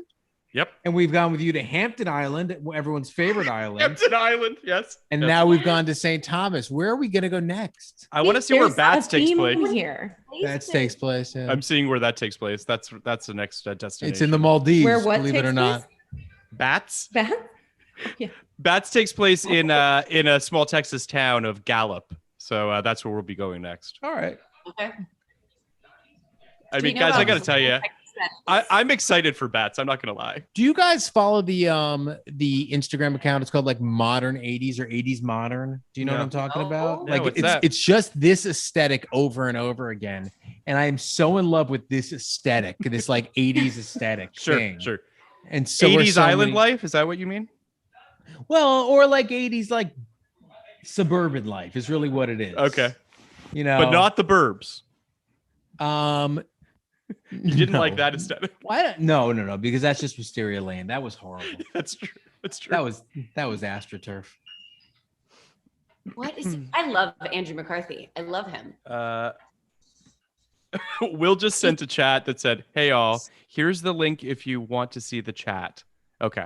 Yep. And we've gone with you to Hampton Island, everyone's favorite island. Hampton Island, yes. And Yes. now we've gone to St. Thomas. Where are we going to go next? I want to see where There's a Bats takes theme place. here. That takes place. Yeah. I'm seeing where that takes place. That's the next destination. It's in the Maldives, Where what believe it takes or not. Bats. Bats? Yeah. Bats takes place in a small Texas town of Gallup. So that's where we'll be going next. All right. Okay. I Do we mean, know guys, I about got to tell you, I'm excited for Bats. I'm not going to lie. Do you guys follow the Instagram account? It's called like Modern 80s or 80s Modern. Do you know what I'm talking about? No, Like what's that? it's just this aesthetic over and over again. And I am so in love with this aesthetic, this like 80s aesthetic Sure, thing. sure. And so are 80s so island many- life? Is that what you mean? Well, or like 80s like suburban life is really what it is. Okay. You know, But not the burbs. You You didn't like that aesthetic. Why? No, because that's just Wisteria Lane. That was horrible. That's true. That's true. That was AstroTurf. What is? I love Andrew McCarthy. I love him. Will just sent a chat that said, "Hey all, here's the link if you want to see the chat." Okay.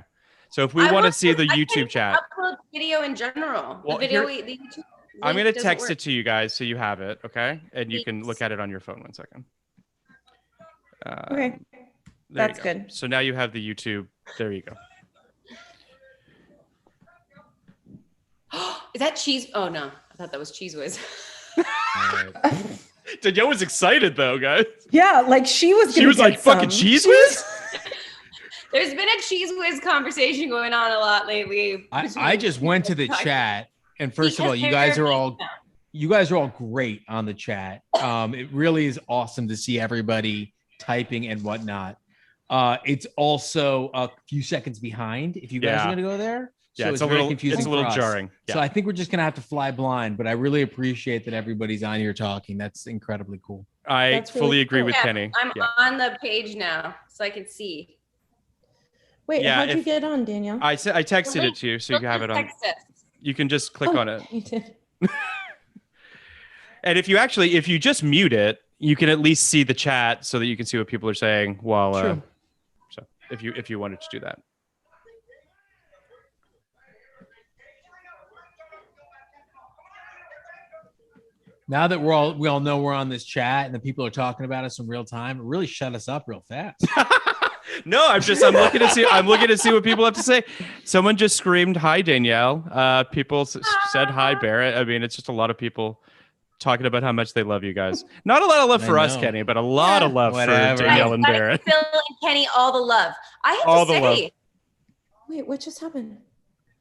So if we want to see the YouTube chat, Upload video in general. Well, the video, here- the YouTube I'm link going to doesn't text work. it to you guys so you have it, okay? And you can Please. look at it on your phone. 1 second. Okay. There That's you go. good. So now you have the YouTube. There you go. Is that cheese? Oh no, I thought that was Cheese Whiz. Danielle was excited though, guys. Yeah, like she was. She gonna was get like, "Fucking some. Cheese Whiz." There's been a Cheese Whiz conversation going on a lot lately. I just went to the chat, and first of all, you guys are all great on the chat. It really is awesome to see everybody typing and whatnot. It's also a few seconds behind if you guys Yeah. are going to go there. Yeah, So it's a very little confusing for us. jarring. Yeah. So I think we're just going to have to fly blind, but I really appreciate that everybody's on here talking. That's incredibly cool. I That's really fully agree cool. with Yeah, Kenny. I'm Yeah. on the page now, so I can see. Wait, Yeah, how'd you if- get on, Danielle? I texted it to you so you can have it on. Text us. You can just click on it. You did. And if you just mute it, you can at least see the chat so that you can see what people are saying while True. so if you wanted to do that. Now that we all know we're on this chat and the people are talking about us in real time, it really shut us up real fast. No, I'm looking to see what people have to say. Someone just screamed hi Danielle. People said hi Barrett. I mean, it's just a lot of people talking about how much they love you guys. Not a lot of love I for us, know. Kenny, but a lot of love Whatever. for Danielle and Gotta Barrett. give Phil and Kenny all the love. I have All to the say, love. Wait, what just happened?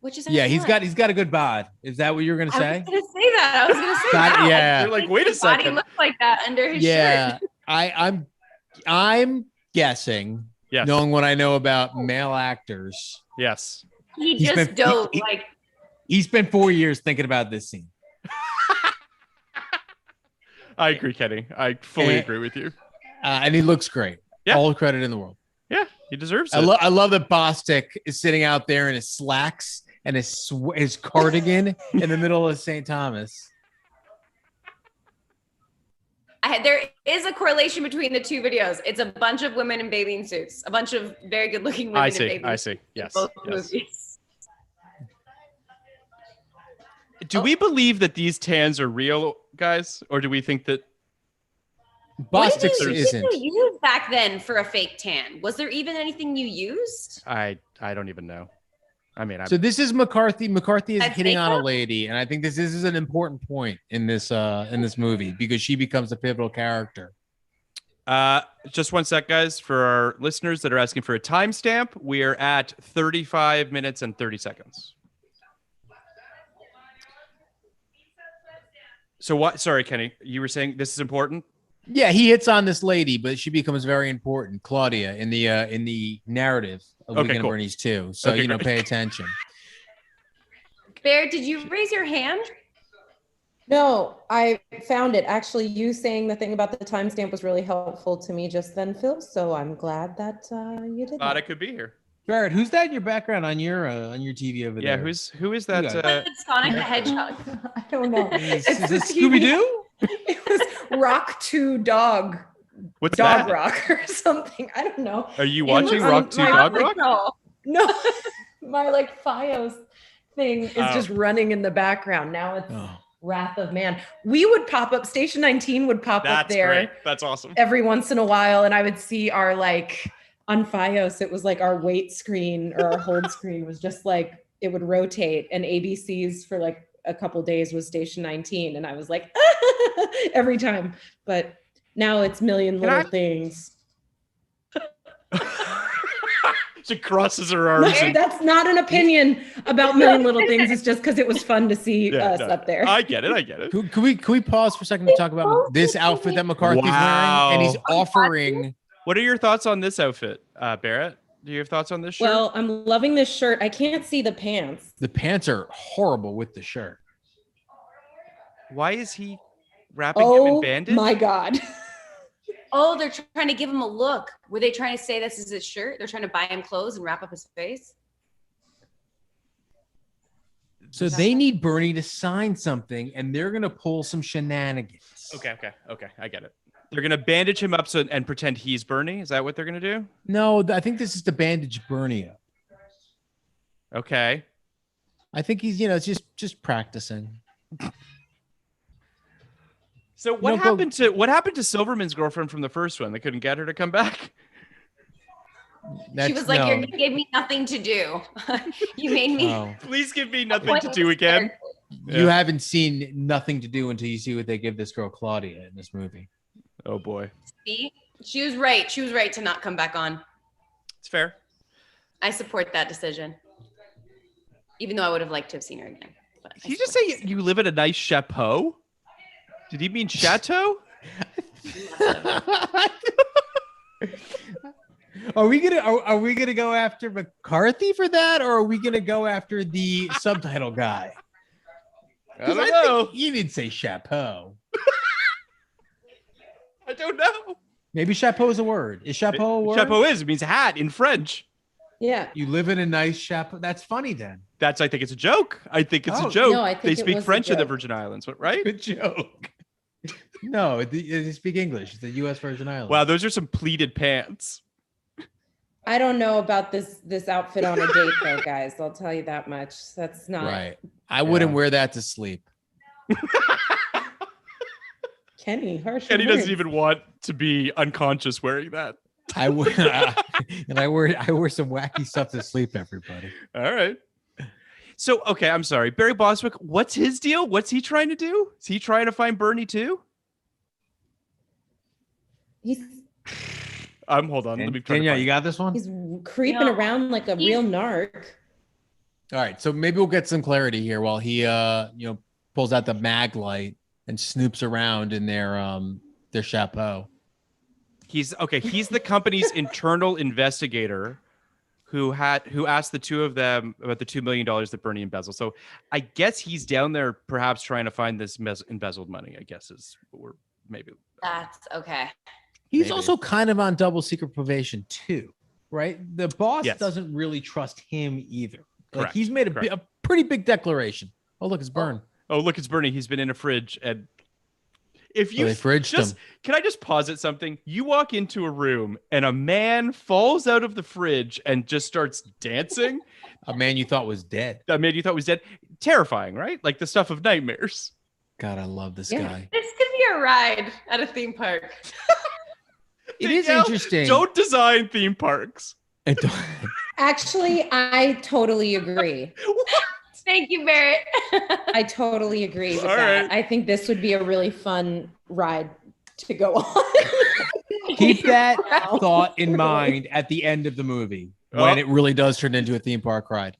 which is Yeah, he's got a good bod. Is that what you were gonna I say? was gonna say that. I was gonna say Bod- that. yeah. You're like, wait a His body second. looks like that under his Yeah, shirt. I'm guessing, Yes. knowing what I know about male actors, Yes. He He's just been- dove he- like he spent 4 years thinking about this scene. I agree, Kenny. I fully Eh. agree with you. And he looks great. Yeah. All the credit in the world. Yeah, he deserves I, it. I love that Bostic is sitting out there in his slacks and his cardigan in the middle of St. Thomas. there is a correlation between the two videos. It's a bunch of women in bathing suits, a bunch of very good-looking women I in see. bathing I suits. see. in Yes. Both Yes. movies. Do we believe that these tans are real, guys, or do we think that? What Bostic did isn't. you use back then for a fake tan? Was there even anything you used? I don't even know. I mean, So this is McCarthy. McCarthy is I'd hitting say on a so. lady, and I think this is an important point in this movie because she becomes a pivotal character. Just 1 sec, guys. For our listeners that are asking for a timestamp, we are at 35 minutes and 30 seconds. So what? Sorry, Kenny, you were saying this is important. Yeah, he hits on this lady, but she becomes very important, Claudia, in the narrative of Okay, Weekend cool. at Bernie's too. So Okay, great. pay attention. Bear, did you raise your hand? No, I found it. Actually, you saying the thing about the timestamp was really helpful to me just then, Phil. So I'm glad that you did Thought that. I could be here. Barrett, who's that in your background on your TV over Yeah, there? who is that? got Sonic the Hedgehog. I don't know. Is It's this the Scooby Doo? It was Rock 2 Dog What's Dog that? Rock or something. I don't know. Are you It watching was Rock 2 my- Dog Rock? No, my like FiOS thing is Oh. just running in the background. Now it's Oh. Wrath of Man. We would pop up. Station 19 would pop up That's there great. That's awesome. every once in a while, and I would see our like on FiOS. It was like our wait screen or our hold screen was just like it would rotate, and ABC's for like a couple days was Station 19, and I was like every time. But now it's Million Little Things. She crosses her arms. No, that's not an opinion about Million Little Things. It's just because it was fun to see us up there. I get it. Can we pause for a second to talk about this outfit that McCarthy's wearing? And he's offering. What are your thoughts on this outfit, Barrett? Do you have thoughts on this shirt? Well, I'm loving this shirt. I can't see the pants. The pants are horrible with the shirt. Why is he wrapping him in bandage? My God. Oh, they're trying to give him a look. Were they trying to say this is his shirt? They're trying to buy him clothes and wrap up his face? So they need Bernie to sign something, and they're gonna pull some shenanigans. Okay. I get it. They're gonna bandage him up and pretend he's Bernie. Is that what they're gonna do? No, I think this is to bandage Bernie up. Okay. I think he's, it's just practicing. So what happened to Silverman's girlfriend from the first one? They couldn't get her to come back. She was like, "You gave me nothing to do. You made me." Oh. Please give me nothing to do again. You haven't seen Nothing to Do until you see what they give this girl Claudia in this movie. Oh boy. See, she was right. She was right to not come back on. It's fair. I support that decision, even though I would have liked to have seen her again. Did you just say you live at a nice chapeau? Did he mean chateau? Are we gonna go after McCarthy for that, or are we gonna go after the subtitle guy? I don't know. He didn't say chapeau. I don't know. Maybe chapeau is a word. Is chapeau a word? Chapeau it means hat in French. Yeah. You live in a nice chapeau. That's funny then. I think it's a joke. I think it's a Oh, joke. no, I think they it speak was a French in the joke. Virgin Islands, right? Good joke. No, they speak English. It's the U.S. Virgin Islands. Wow, those are some pleated pants. I don't know about this outfit on a date though, guys. I'll tell you that much. That's not right. I wouldn't wear that to sleep. Kenny. Harsh And he doesn't words. even want to be unconscious wearing that. I would, and I wear some wacky stuff to sleep. Everybody. All right. So, okay, I'm sorry. Barry Bostwick, what's his deal? What's he trying to do? Is he trying to find Bernie too? He's Hold on. Let me try. Danielle, you got this one? he's creeping around like a real narc. All right. So maybe we'll get some clarity here while he, pulls out the mag light and snoops around in their chapeau. He's the company's internal investigator who asked the two of them about the $2 million that Bernie embezzled. So I guess he's down there perhaps trying to find this embezzled money, I guess is what we're maybe. That's okay. He's Maybe. also kind of on double secret probation too, right? The boss Yes. doesn't really trust him either. Like Correct. he's made a pretty big declaration. Oh, look, it's Byrne. Oh, look, it's Bernie. He's been in a fridge. And if They you fridged him. can I just posit something? You walk into a room and a man falls out of the fridge and just starts dancing. A man you thought was dead. That man you thought was dead. Terrifying, right? Like the stuff of nightmares. God, I love this Yeah. guy. This could be a ride at a theme park. It is Danielle, interesting. Don't design theme parks. And don't- Actually, I totally agree. Thank you, Barrett. I totally agree with All that. right. I think this would be a really fun ride to go on. Keep that Wow. thought in mind at the end of the movie when Oh. it really does turn into a theme park ride.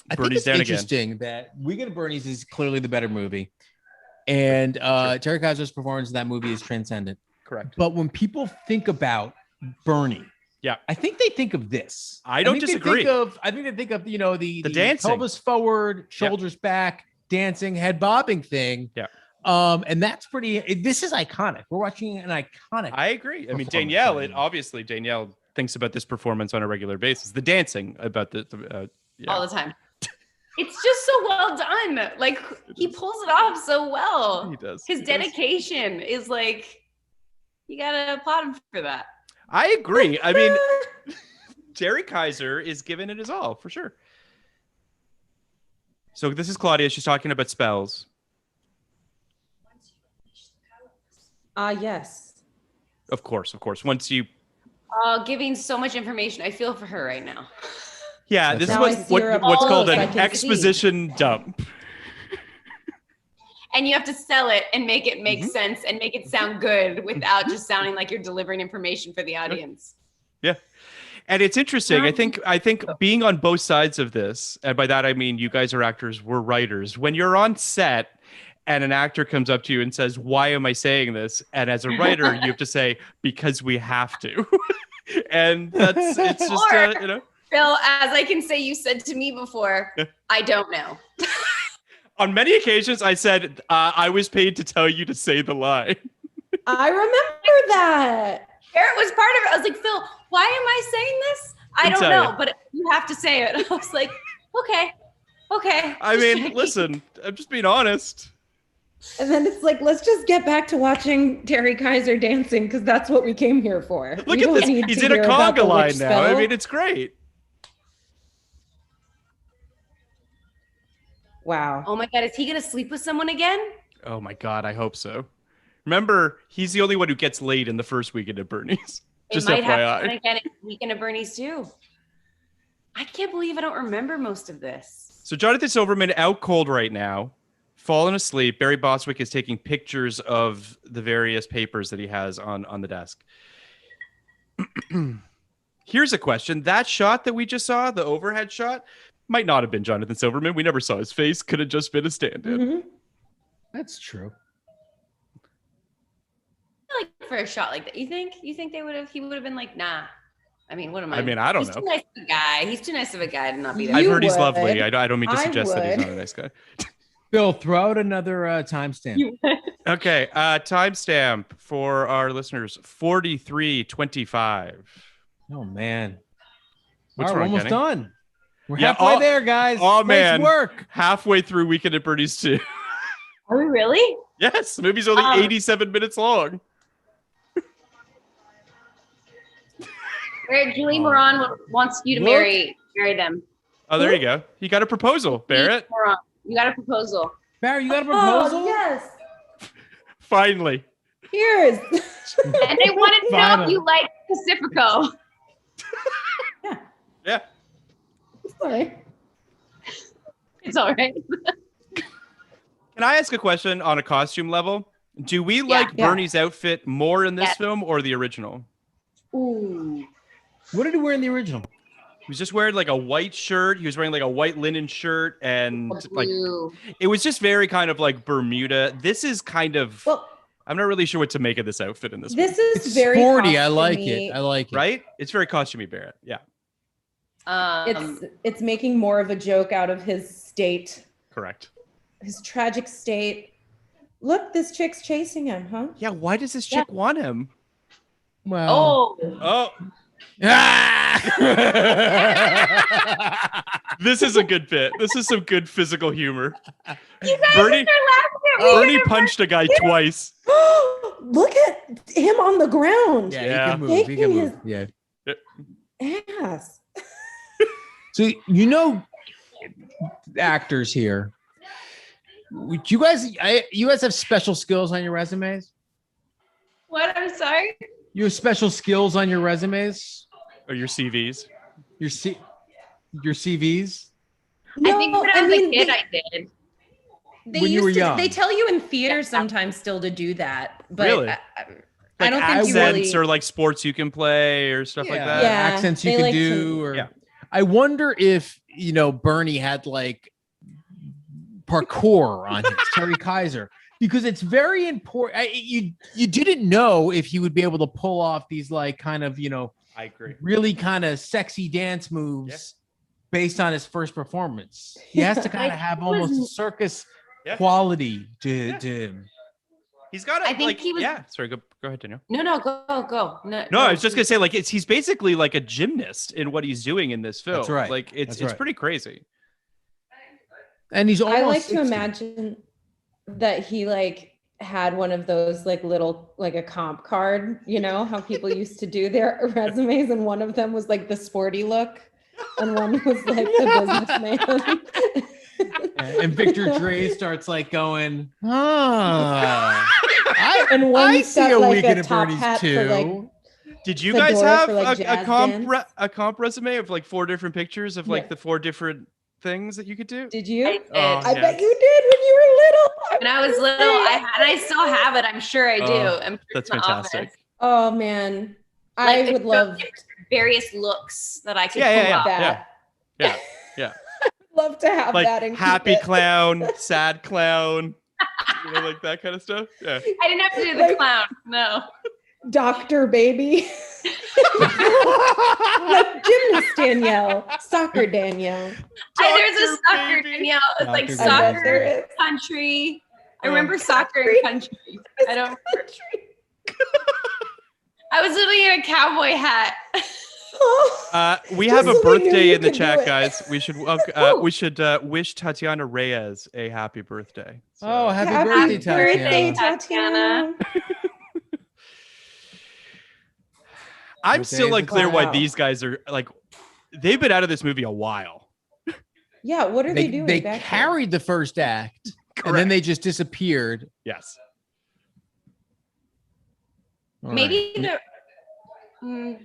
I think Bernie's it's down again. interesting that Weekend at Bernie's is clearly the better movie. And Terry Kaiser's performance in that movie is transcendent. Correct. But when people think about Bernie, Yeah. I think they think of this. I don't think they disagree. I think they think of the dancing. pelvis forward, shoulders back, dancing, head bobbing thing. Yeah. And that's this is iconic. We're watching an iconic. I agree. I mean, Performance. Danielle thinks about this performance on a regular basis. The dancing about All the time. It's just so well done. Like he pulls it off so well. He does. His He does. dedication is like, You gotta applaud him for that. I agree. I mean, Terry Kaiser is giving it his all for sure. So this is Claudia. She's talking about spells. Yes. Of course. Once you, Giving so much information. I feel for her right now. yeah, this is Now I see her up what's called close, I an can exposition dump. And you have to sell it and make it make sense and make it sound good without just sounding like you're delivering information for the audience. Yeah. And it's interesting. I think being on both sides of this, and by that I mean you guys are actors, we're writers. When you're on set and an actor comes up to you and says, "Why am I saying this?" And as a writer, you have to say, "Because we have to." And it's just you know. Phil, as I can say, you said to me before, I don't know. On many occasions, I said, I was paid to tell you to say the line. I remember that. Barrett was part of it. I was like, Phil, why am I saying this? I don't know, but you have to say it. I was like, okay. I mean, listen, I'm just being honest. And then it's like, let's just get back to watching Terry Kaiser dancing because that's what we came here for. Look at this. He's in a conga line now. I mean, it's great. Wow. Oh my God, is he going to sleep with someone again? Oh my God, I hope so. Remember, he's the only one who gets laid in the first weekend at Bernie's. Just might FYI. happen again at Weekend at Bernie's too. I can't believe I don't remember most of this. So Jonathan Silverman out cold right now, fallen asleep. Barry Bostwick is taking pictures of the various papers that he has on the desk. Here's a question. That shot that we just saw, the overhead shot, might not have been Jonathan Silverman. We never saw his face. Could have just been a stand-in. Mm-hmm. That's true. Like for a shot like that, you think he would have been like, nah. I mean, what am I? I mean, I don't know. He's too nice of a guy. He's too nice of a guy to not be there. I've heard he's would. lovely. I don't mean to I suggest that he's would. not a nice guy. Bill, throw out another timestamp. Okay, timestamp for our listeners: 43:25. Oh man, What's we're wrong, almost Kenny? done. We're Yeah, halfway there, guys. Oh man, Nice work. Halfway through Weekend at Bernie's 2. Are we really? Yes, the movie's only 87 minutes long. Where Julie Moran wants you to marry them. Oh, there you go. You got a proposal, Barrett. Moran, you got a proposal. Barry, you got a proposal? Oh, yes. Finally. Here's. And they wanted to know if you like Pacifico. Yeah. Sorry. It's all right. Can I ask a question on a costume level? Do we like Bernie's outfit more in this film or the original? Ooh. What did he wear in the original? He was just wearing like a white shirt. He was wearing like a white linen shirt, and like it was just very kind of like Bermuda. This is kind of. Well, I'm not really sure what to make of this outfit in this. this one. is very sporty. I like costumey. it. I like it. Right? It's very costumey, Barrett. Yeah. It's making more of a joke out of his state, Correct. his tragic state. Look, this chick's chasing him, huh? Yeah. Why does this chick want him? Well. Oh. Ah! This is a good bit. This is some good physical humor. You guys Bernie- are laughing at me. Bernie punched a guy twice. Look at him on the ground. Yeah, Yeah. he can move. He can Taking move. Yeah. Ass. So actors here. You guys have special skills on your resumes? What? I'm sorry. You have special skills on your resumes? Or your CVs. Your CVs? I think when I was a kid, I did. They When you were young. They tell you in theater sometimes still to do that, but Really? I Like don't think you accents really. or like sports you can play or stuff like that. Yeah. Accents you they can like do. to- Or Yeah. I wonder if Bernie had like parkour on his Terry Kaiser, because it's very important. You didn't know if he would be able to pull off these like kind of I agree. really kind of sexy dance moves based on his first performance. He has to kind of have almost a circus quality to him. He's got. I think he was. Yeah. Sorry. Go ahead, Daniel. No, go. No, I was just gonna say like he's basically like a gymnast in what he's doing in this film. That's right. Like it's That's right. pretty crazy. And he's almost I like 60. to imagine that he like had one of those like little, like a comp card, you know, how people used to do their resumes. And one of them was like the sporty look. And one was like the businessman. And Victor Dre starts like going, And I one's see got a like weekend a at top Bernie's hat too. for like Did you fedora guys have for, like, a jazz comp dance? resume of like 4 different pictures of like Yeah. the 4 different things that you could do? Did you? I did. I bet you did when you were little. When I was little, I still have it. I'm sure I do. Oh, I'm sure that's it's in the fantastic. office. Oh man, Like, I would love various looks that I could Yeah, pull yeah, off. that. Yeah. Love to have Like that and happy keep it. clown, sad clown, you know, like that kind of stuff. Yeah. I didn't have to do the Like- clown. No. Doctor baby. Like gymnast Danielle, soccer Danielle. There's a Dr. soccer Baby. Danielle. It's like Dr. I bet soccer, there is. country. I Oh. remember soccer and country. I don't. I was literally in a cowboy hat. We have a Just so we knew birthday you in the could do chat, it. guys. We should wish Tatiana Reyes a happy birthday. So- Oh, happy Happy birthday, birthday, Tatiana. Tatiana. I'm Birthday still is unclear why wow. these guys are like, they've been out of this movie a while. Yeah, what are they doing? They back carried the first act, and then they just disappeared. Yes. All Maybe right. the. Mm.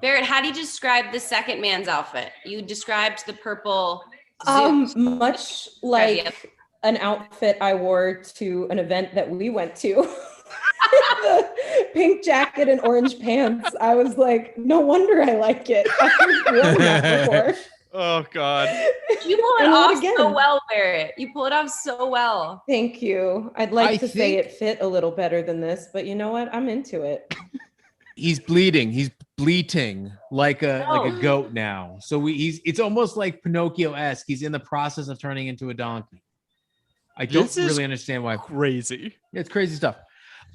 Barrett, how do you describe the second man's outfit? You described the purple. suit. Much like an outfit I wore to an event that we went to. The pink jacket and orange pants. I was like, no wonder I like it. I've worn that before. Oh God. You pull it And what off so again? well, Barrett. You pull it off so well. Thank you. I'd like I to say think- it fit a little better than this, but you know what? I'm into it. He's bleeding. He's bleating like a No. goat now. So it's almost like Pinocchio-esque. He's in the process of turning into a donkey. I don't This is really understand why. Crazy. It's crazy stuff.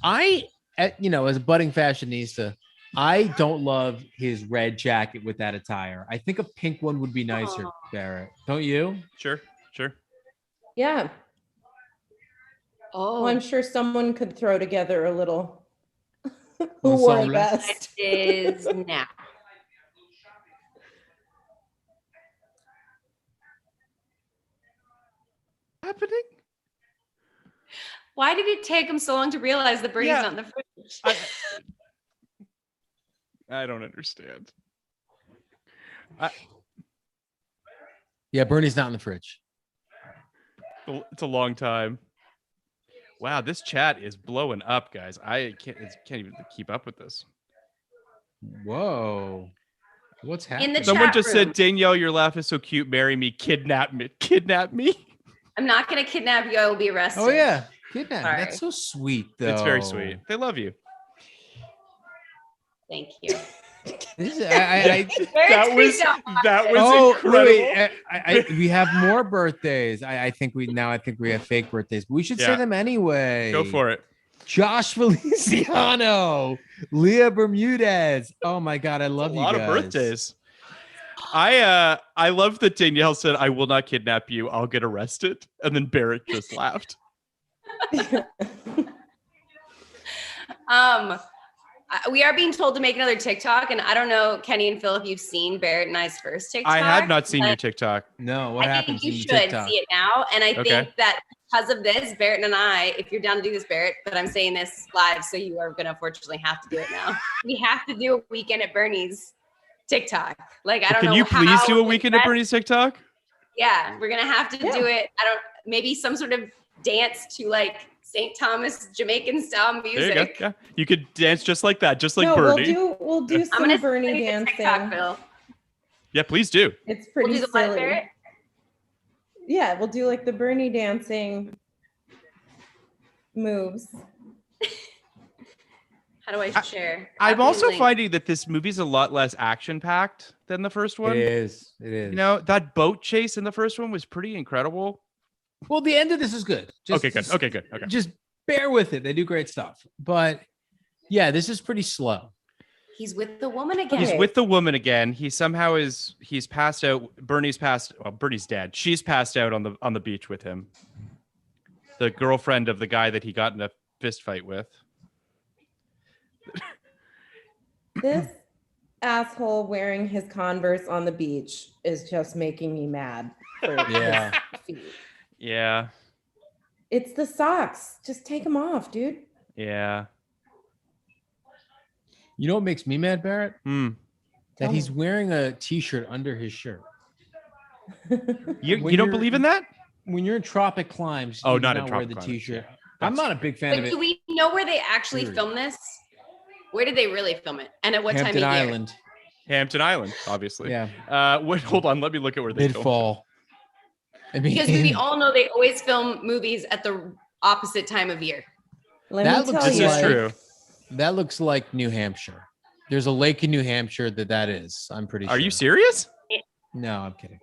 As a budding fashionista, I don't love his red jacket with that attire. I think a pink one would be nicer, Aw. Barrett. Don't you? Sure. Yeah. Oh, Well, I'm sure someone could throw together a little who Ensemble. wore it best. it is now. Happening? Why did it take him so long to realize that Bernie's Yeah. not in the fridge? I don't understand. Yeah, Bernie's not in the fridge. It's a long time. Wow, this chat is blowing up, guys. I can't even keep up with this. Whoa. What's happening? the Someone chat just room. said, Danielle, your laugh is so cute. Marry me. Kidnap me. Kidnap me. I'm not going to kidnap you. I will be arrested. Oh, yeah. Kidnap. Sorry. That's so sweet, though. It's very sweet. They love you. Thank you. This is, Barrett's That was freaked out. incredible. wait, we have more birthdays. I think we have fake birthdays, but we should say Yeah. them anyway. Go for it. Josh Feliciano, Leah Bermudez. Oh my God, I love A you lot guys. of birthdays. I love that Danielle said, I will not kidnap you. I'll get arrested. And then Barrett just laughed. We are being told to make another TikTok, and I don't know, Kenny and Phil, if you've seen Barrett and I's first TikTok. I have not seen but your TikTok. No, what I happens think you in should TikTok? see it now, and I Okay. think that because of this, Barrett and I, if you're down to do this, Barrett, but I'm saying this live, so you are gonna unfortunately have to do it now. We have to do a weekend at Bernie's TikTok. Like I don't know. Can you please how do a the weekend at rest- Bernie's TikTok? Yeah, we're gonna have to Yeah. do it. Maybe some sort of dance to like St. Thomas Jamaican style There music. you go. Yeah. You could dance just like that, just like No, Bernie. we'll do I'm some gonna Bernie send you the dancing. TikTok, Phil. Yeah, please do. It's We'll pretty do the what, silly. Barrett? Yeah, we'll do like the Bernie dancing moves. How do I share? I'm Copy also link. finding that this movie's a lot less action packed than the first one. It is. It is. You know, that boat chase in the first one was pretty incredible. well, the end of this is good. Okay, good. Okay, good. Okay. Just bear with it. They do great stuff. But yeah, this is pretty slow. He's with the woman again. He's with the woman again. He's passed out. Bernie's dead. She's passed out on the beach with him. The girlfriend of the guy that he got in a fist fight with. This asshole wearing his Converse on the beach is just making me mad. Yeah. Feet. Yeah. It's the socks. Just take them off, dude. Yeah. You know what makes me mad, Barrett? Hmm. That he's wearing a t-shirt under his shirt. You don't believe in that? When you're in tropic climes, oh, you not do in wear tropic the climates, t-shirt. yeah. I'm not a big fan of But it. do we know where they actually filmed this? Where did they really film it? And at what Hampton time of year? Island. Hampton Island, obviously. Yeah. Wait, hold on. Let me look at where they filmed. Mid-fall. I mean, Because we all know they always film movies at the opposite time of year. Let me tell This you. is true. that looks like New Hampshire. There's a lake in New Hampshire that is. I'm pretty sure. Are you serious? No, I'm kidding.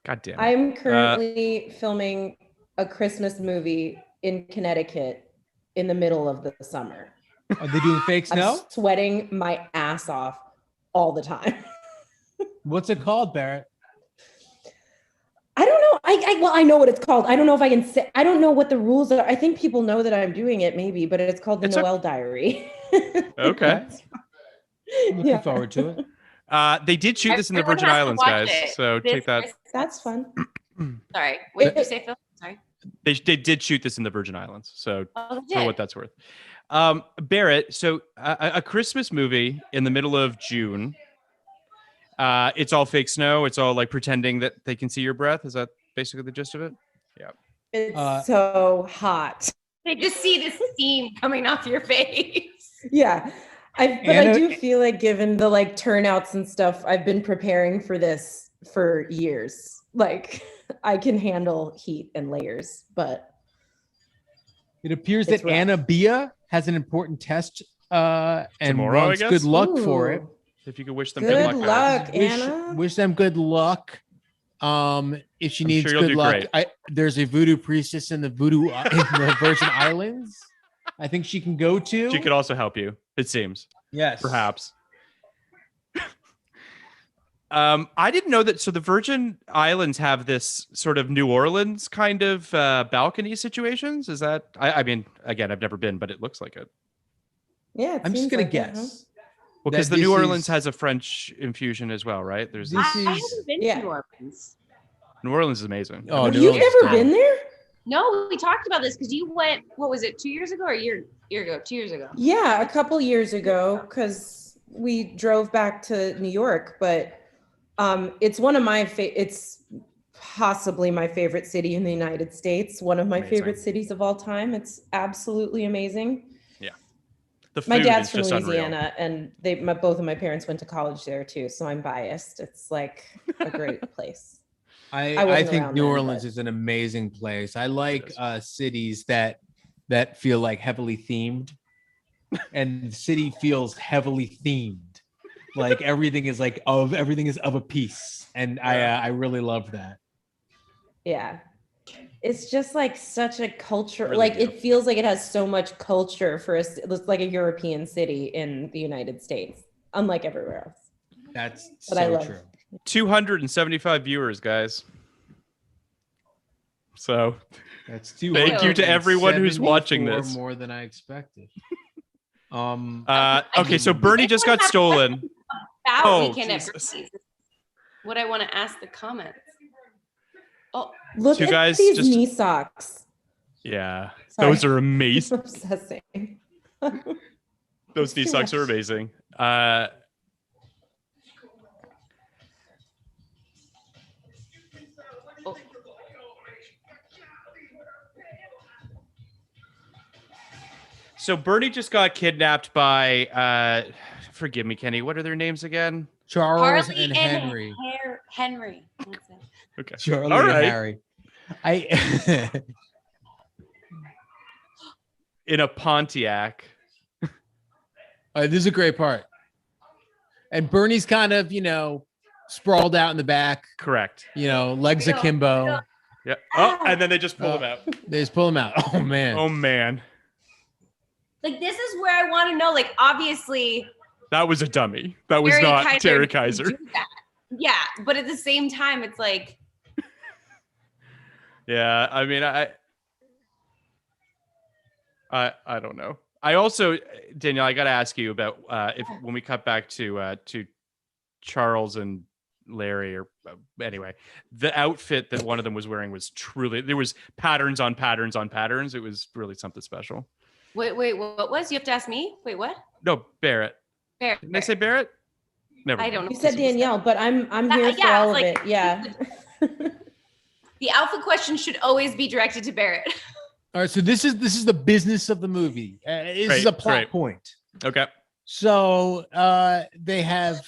God damn it. I'm currently filming a Christmas movie in Connecticut in the middle of the summer. Are they doing fake snow? I'm sweating my ass off all the time. What's it called, Barrett? I don't know. I know what it's called. I don't know if I can say. I don't know what the rules are. I think people know that I'm doing it, maybe, but it's called the Noel Diary. Okay. Looking forward to it. They did shoot this in the Everyone Virgin has to Islands, watch guys. it. So take that. That's fun. Sorry. What did you say, Phil? Sorry. They did shoot this in the Virgin Islands. So Oh, they for did. what that's worth. Barrett, so a Christmas movie in the middle of June. It's all fake snow. It's all like pretending that they can see your breath. Is that basically the gist of it? Yeah. It's so hot. They just see the steam coming off your face. Yeah. I do feel like given the like turnouts and stuff, I've been preparing for this for years. Like I can handle heat and layers, but It appears It's that rough. Anna Bia has an important test and Tomorrow, I wants guess? good luck for it. Ooh. If you could wish them Good good luck. guys. luck, Anna. Wish them good luck. If she I'm needs sure you'll good do luck, great. there's a voodoo priestess in the Virgin Islands. I think she can go to. She could also help you. It seems. Yes, Perhaps. I didn't know that. So the Virgin Islands have this sort of New Orleans kind of balcony situations. Is that? I mean, again, I've never been, but it looks like it. Yeah, it I'm just seems gonna like it, huh? guess. Well, because That the New this Orleans is- has a French infusion as well, right? There's This I is- haven't been Yeah. to New Orleans. New Orleans is amazing. Oh, Have New you Orleans never down. been there? No, we talked about this because you went, what was it, 2 years ago or a year ago? 2 years ago. Yeah, a couple years ago, because we drove back to New York. But it's one of my it's possibly my favorite city in the United States. One of my Amazing. favorite cities of all time. It's absolutely amazing. The food My dad's is from just Louisiana, and both of my parents went to college there too. So I'm biased. It's like a great place. I I wasn't think around New then, Orleans but- is an amazing place. I like is. cities that feel like heavily themed, and the city feels heavily themed. Like everything is of a piece, and I really love that. Yeah. It's just like such a culture. Really Like beautiful. it feels like it has so much culture for us. It looks like a European city in the United States, unlike everywhere else. That's But I so love- true. 275 viewers, guys. So That's Thank you to everyone who's watching 274 this. more than I expected. okay, so Bernie just got stolen. About Oh, weekend at Jesus. Bernie's. What I want to ask the comments. Oh, Look So at guys, these just- knee socks. Yeah, Sorry. those are amazing. Obsessing. Those knee Too socks are much. amazing. oh. So Bernie just got kidnapped by. Forgive me, Kenny. What are their names again? Charles Harley and Henry. Henry. That's it. Okay. Charlie All and right. Harry. I In a Pontiac. this is a great part. And Bernie's kind of, sprawled out in the back, Correct. legs akimbo. Yeah. Oh, and then they just pull him out. They just pull him out. Oh man. Oh man. Like, this is where I want to know, like, obviously. That was a dummy. That was Terry not Kaiser Terry didn't Kaiser. do that. Yeah, but at the same time, it's like. Yeah, I mean, I don't know. I also, Danielle, I got to ask you about if when we cut back to Charles and Larry, or anyway, the outfit that one of them was wearing was truly, there was patterns on patterns on patterns. It was really something special. Wait, what was? You have to ask me? Wait, what? No, Barrett. Barrett. Didn't I say Barrett? Never. I don't know. You said Danielle, but I'm here for yeah, all of like- it. Yeah. The outfit question should always be directed to Barrett. All right, so this is the business of the movie. This is a plot point. Okay. So they have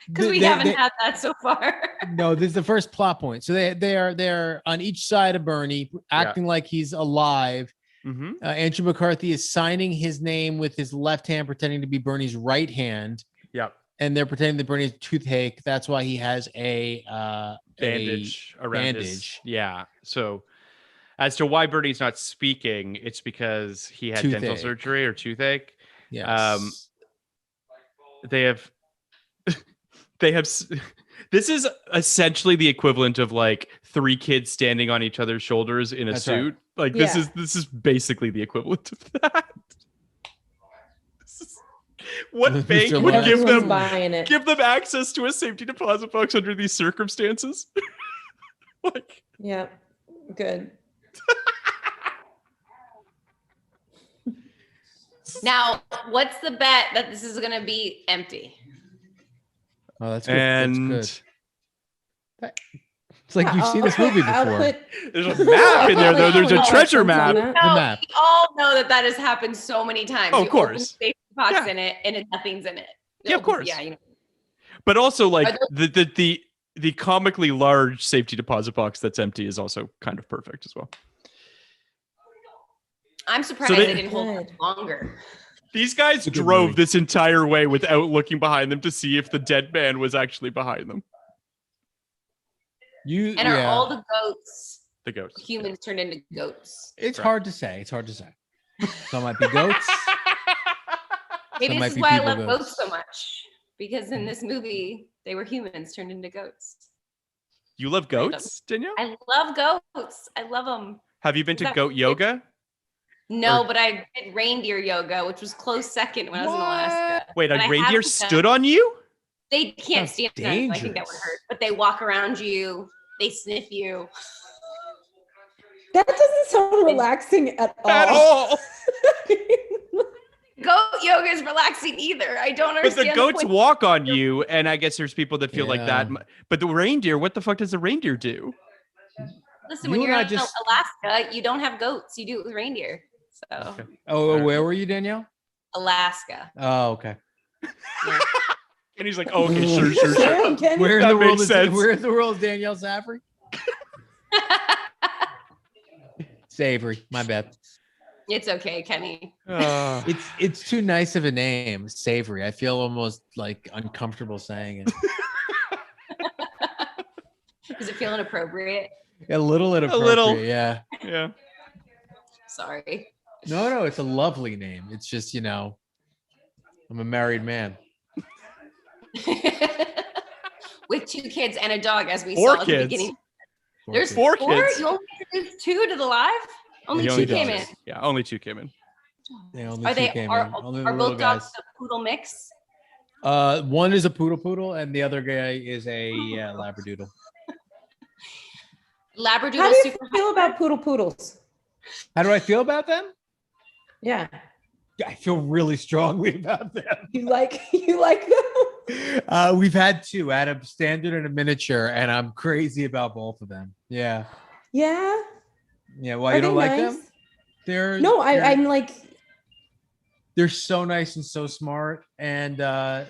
Because we haven't had that so far. No, this is the first plot point. So they're on each side of Bernie, acting like he's alive. Mm-hmm. Andrew McCarthy is signing his name with his left hand, pretending to be Bernie's right hand. Yep. And they're pretending that Bernie's toothache. That's why he has a bandage around his. bandage. Yeah. So as to why Bernie's not speaking, it's because he had dental Toothache. surgery or toothache. Yes. They have this is essentially the equivalent of like three kids standing on each other's shoulders in a That's suit. right. Like this is basically the equivalent of that. What bank Mr. would give Everyone's them buying it. give them access to a safety deposit box under these circumstances? Like, Yeah. Good. Now, what's the bet that this is going to be empty? Oh, that's good. and That's good. It's like you've seen this movie before. there's a map in there though. There's a treasure map. The map. We all know that has happened so many times. Oh, of You course. open the safety box Yeah. in it, and nothing's in it. Yeah, of course. Yeah, you know. But also like Are the comically large safety deposit box that's empty is also kind of perfect as well. I'm surprised they- they didn't hold Good. it longer. These guys It's a good drove movie. this entire way without looking behind them to see if the dead man was actually behind them. And are all the goats The ghost. humans turned into goats? It's Right. hard to say. It's hard to say. Some might be goats. Maybe might this is be why I people love goats. goats so much. Because in this movie, they were humans turned into goats. You love goats, Danielle? I love goats. I love them. Have you been to that- goat yoga? No, Or- but I did reindeer yoga, which was close second when I was in Alaska. Wait, But a I reindeer haven't stood on you? They can't Sounds stand on you. I think that would dangerous. hurt. But they walk around you. They sniff you. That doesn't sound relaxing at all. At all. Goat yoga is relaxing either. I don't But understand. the goats point. walk on you, and I guess there's people that feel like that. Yeah. But the reindeer, what the fuck does the reindeer do? Listen, You when and you're I in just- Alaska, you don't have goats. You do it with reindeer. So Okay. Oh, where were you, Danielle? Alaska. Oh, okay. And he's like, oh, okay, sure, sure, sure. Damn, Kenny. Where in That the world makes is sense. where in the world is Danielle Savre? Savory. My bad. It's okay, Kenny. It's too nice of a name, Savory. I feel almost like uncomfortable saying it. Is it feeling appropriate? A little inappropriate. little. Yeah. Yeah. Sorry. No, it's a lovely name. It's just, I'm a married man. With 2 kids and a dog, as we Four saw at kids. the beginning. Poor There's kid. 4 4? kids. You only introduced 2 to the live? Only He 2 only came in. does. Yeah, only 2 came in. They only Are two they came are, in. Only the are little both dogs guys. a poodle mix? One is a poodle, and the other guy is a labradoodle. Labradoodle How do you super feel about poodles? How do I feel about them? Yeah. I feel really strongly about them. You like them? We've had 2. I had a standard and a miniature, and I'm crazy about both of them. Yeah. Yeah. Yeah. Why Are you don't they like nice? them? They're No, they're- I'm like, they're so nice and so smart and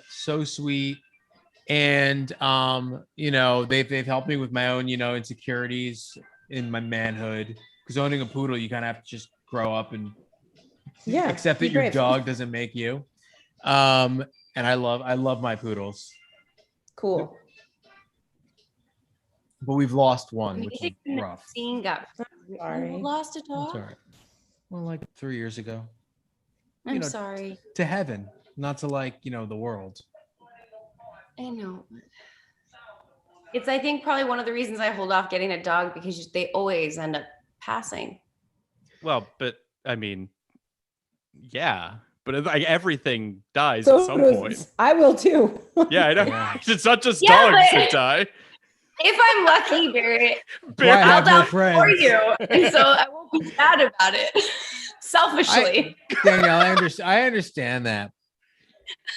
so sweet. And they've helped me with my own, insecurities in my manhood. Because owning a poodle, you kind of have to just grow up and yeah. accept that be your brave. dog doesn't make you. And I love my poodles. Cool. But we've lost one, We which is think the rough. scene got Sorry. You lost a That's dog. all right. Well, like 3 years ago. I'm sorry. to heaven, not to like, the world. I know. It's, I think, probably one of the reasons I hold off getting a dog, because they always end up passing. Well, but I mean, yeah, but like everything dies at some point. I will too. Yeah, I know. Yeah. It's not just Yeah, dogs but- that die. If I'm lucky, Barrett, Why I I'll have no die for friends. you, and so I won't be sad about it. Selfishly, Danielle, I understand that.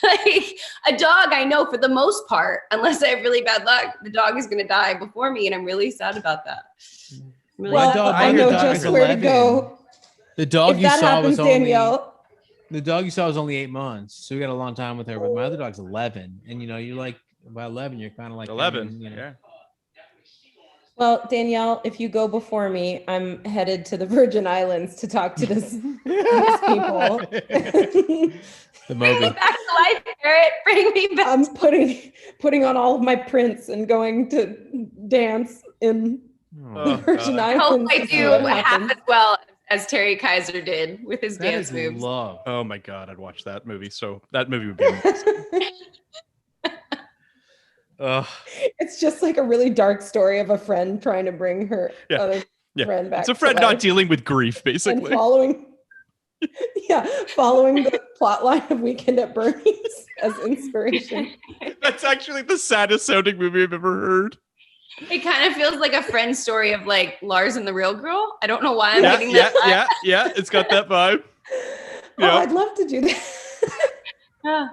like a dog, I know for the most part, unless I have really bad luck, the dog is going to die before me, and I'm really sad about that. Really My sad. dog- I my know dog just is where 11. to go. The dog If you that saw happens, was only Danielle. the dog you saw was only 8 months, so we got a long time with her. But my other dog's 11, and you're like by 11, you're kind of like 11. you know. Yeah. Well, Danielle, if you go before me, I'm headed to the Virgin Islands to talk to these people. The Bring me Moby. back to life, Barrett. Bring me back. I'm putting on all of my prints and going to dance in Oh, the Virgin God. I hope Islands. I to see do what half happens. as well as Terry Kaiser did with his That dance is moves. love. Oh my God, I'd watch that movie. So that movie would be amazing. Ugh. It's just like a really dark story of a friend trying to bring her Yeah. other Yeah. friend back. It's a to friend life. not dealing with grief, And basically. following the plot line of Weekend at Bernie's as inspiration. That's actually the saddest sounding movie I've ever heard. It kind of feels like a friend story of like Lars and the Real Girl. I don't know why I'm Yeah, getting yeah, that. yeah. It's got that vibe. Oh, Yeah. I'd love to do that. Yeah.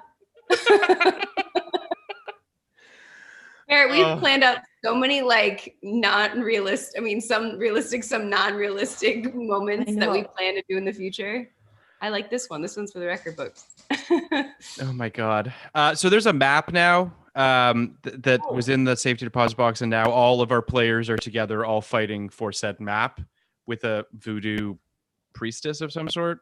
Barrett, we've planned out so many like non-realistic, some realistic, some non-realistic moments that we plan to do in the future. I like this one. This one's for the record books. Oh my God. So there's a map now that was in the safety deposit box, and now all of our players are together, all fighting for said map with a voodoo priestess of some sort.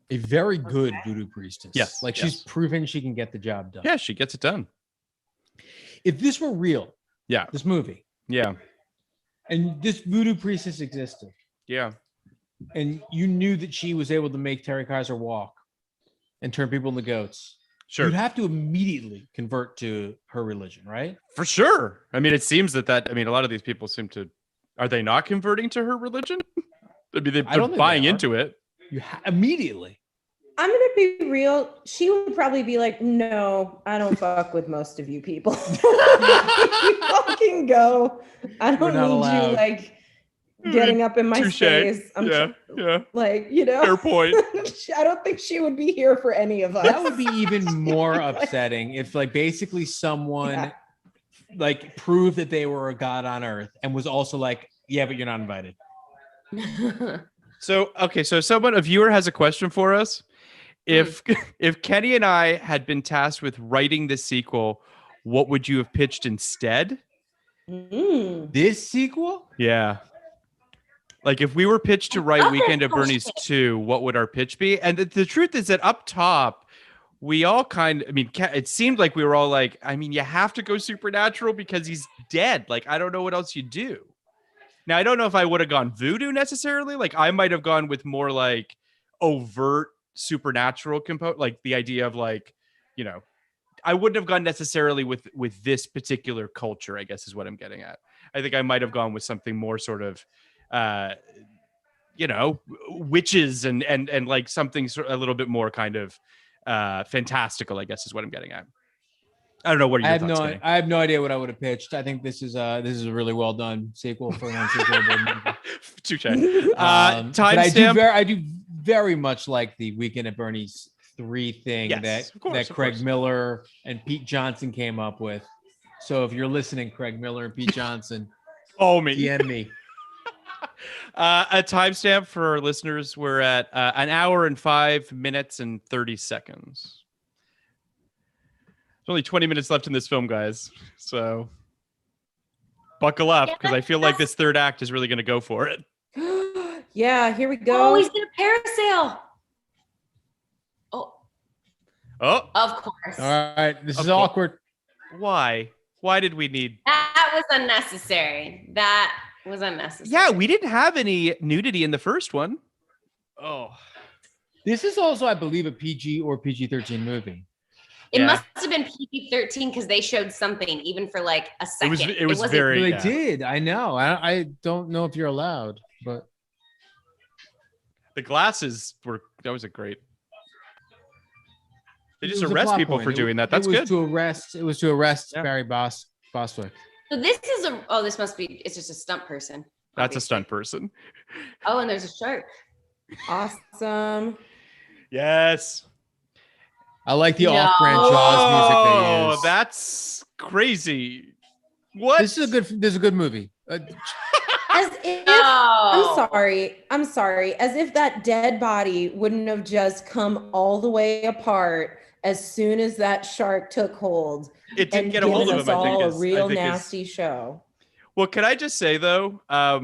A very good voodoo priestess. Yes, Like yes. she's proven she can get the job done. Yeah, she gets it done. If this were real, Yeah. this movie, Yeah. and this voodoo priestess existed, Yeah. and you knew that she was able to make Terry Kaiser walk and turn people into goats, Sure. you'd have to immediately convert to her religion, right? For sure. I mean, it seems that a lot of these people seem to, are they not converting to her religion? I mean, they're I don't think buying they are. into it. Immediately. I'm gonna be real. She would probably be like, "No, I don't fuck with most of you people. You fucking go. I We're don't not need allowed." you like getting up in my Touche. space." Yeah. Like, Fair point. I don't think she would be here for any of us. That would be even more upsetting if like basically someone Yeah. like proved that they were a god on earth and was also like, yeah, but you're not invited. So, okay. So a viewer has a question for us. If Kenny and I had been tasked with writing the sequel, what would you have pitched instead? This sequel? Yeah. Like if we were pitched to write Weekend at Bernie's 2, what would our pitch be? And the truth is that up top, we all it seemed like we were all like, you have to go supernatural because he's dead. Like, I don't know what else you do. Now, I don't know if I would have gone voodoo necessarily. Like I might have gone with more like overt supernatural component, like the idea of like, I wouldn't have gone necessarily with this particular culture, I guess is what I'm getting at. I think I might have gone with something more sort of, witches and like something a little bit more kind of fantastical, I guess is what I'm getting at. I don't know. What are your thoughts, Kenny? I have no idea what I would have pitched. I think this is a really well done sequel for an unsequelable movie. Touche. But Timestamp. I do very much like the Weekend at Bernie's 3 thing Yes, of course, that Craig Miller and Pete Johnson came up with. So if you're listening, Craig Miller and Pete Johnson, DM me. A timestamp for our listeners. We're at an hour and 5 minutes and 30 seconds. There's only 20 minutes left in this film, guys. So buckle up because I feel like this third act is really going to go for it. Yeah, here we go. Oh, he's gonna parasail. Oh, of course. All right, this is course. awkward. Why? Why did we need? That was unnecessary. That was unnecessary. Yeah, we didn't have any nudity in the first one. Oh, This is also, I believe, a PG or PG-13 movie. It must have been PG-13 because they showed something even for like a second. It was wasn't- very. They did. I know. I don't know if you're allowed, but The glasses were. That was a great. They it just was a arrest plot people point. for doing that. That's good. It was to arrest Yeah. Barry Bostwick. So this is a. Oh, this must be. It's just a stunt person. That's a obviously. stunt person. Oh, and there's a shark. Awesome. Yes. I like the No. off-brand Jaws music they Oh, use. that's crazy. What? This is a good movie. As if Oh. I'm sorry. As if that dead body wouldn't have just come all the way apart as soon as that shark took hold. It didn't and get a hold given of us him. I think all is a real I think nasty show. Well, can I just say though, I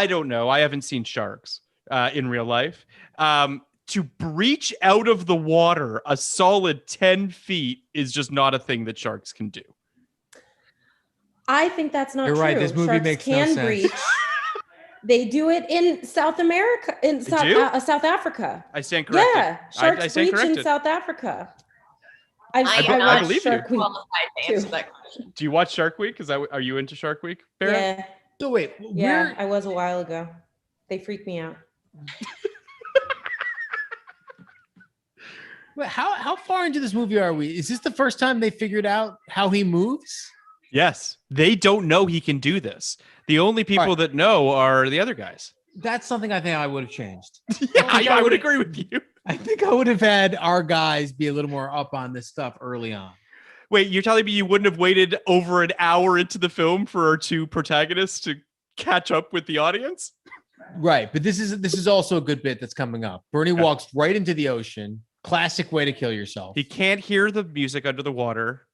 don't know. I haven't seen sharks in real life. To breach out of the water a solid 10 feet is just not a thing that sharks can do. I think that's not You're true. right, this movie Sharks makes no can sense. breach. They do it in South America, in They South, do? South Africa. I stand corrected. Yeah, sharks I stand breach in corrected. South Africa. I am I watched believe you. Shark Week Qualified to answer too. that question. Do you watch Shark Week? Are you into Shark Week, Barrett? Yeah, So wait, yeah, I was a while ago. They freaked me out. how far into this movie are we? Is this the first time they figured out how he moves? Yes. They don't know he can do this. The only people that know are the other guys. That's something I think I would have changed. Yeah, I would agree with you. I think I would have had our guys be a little more up on this stuff early on. Wait, you're telling me you wouldn't have waited over an hour into the film for our two protagonists to catch up with the audience? Right, but this is also a good bit that's coming up. Bernie walks right into the ocean. Classic way to kill yourself. He can't hear the music under the water.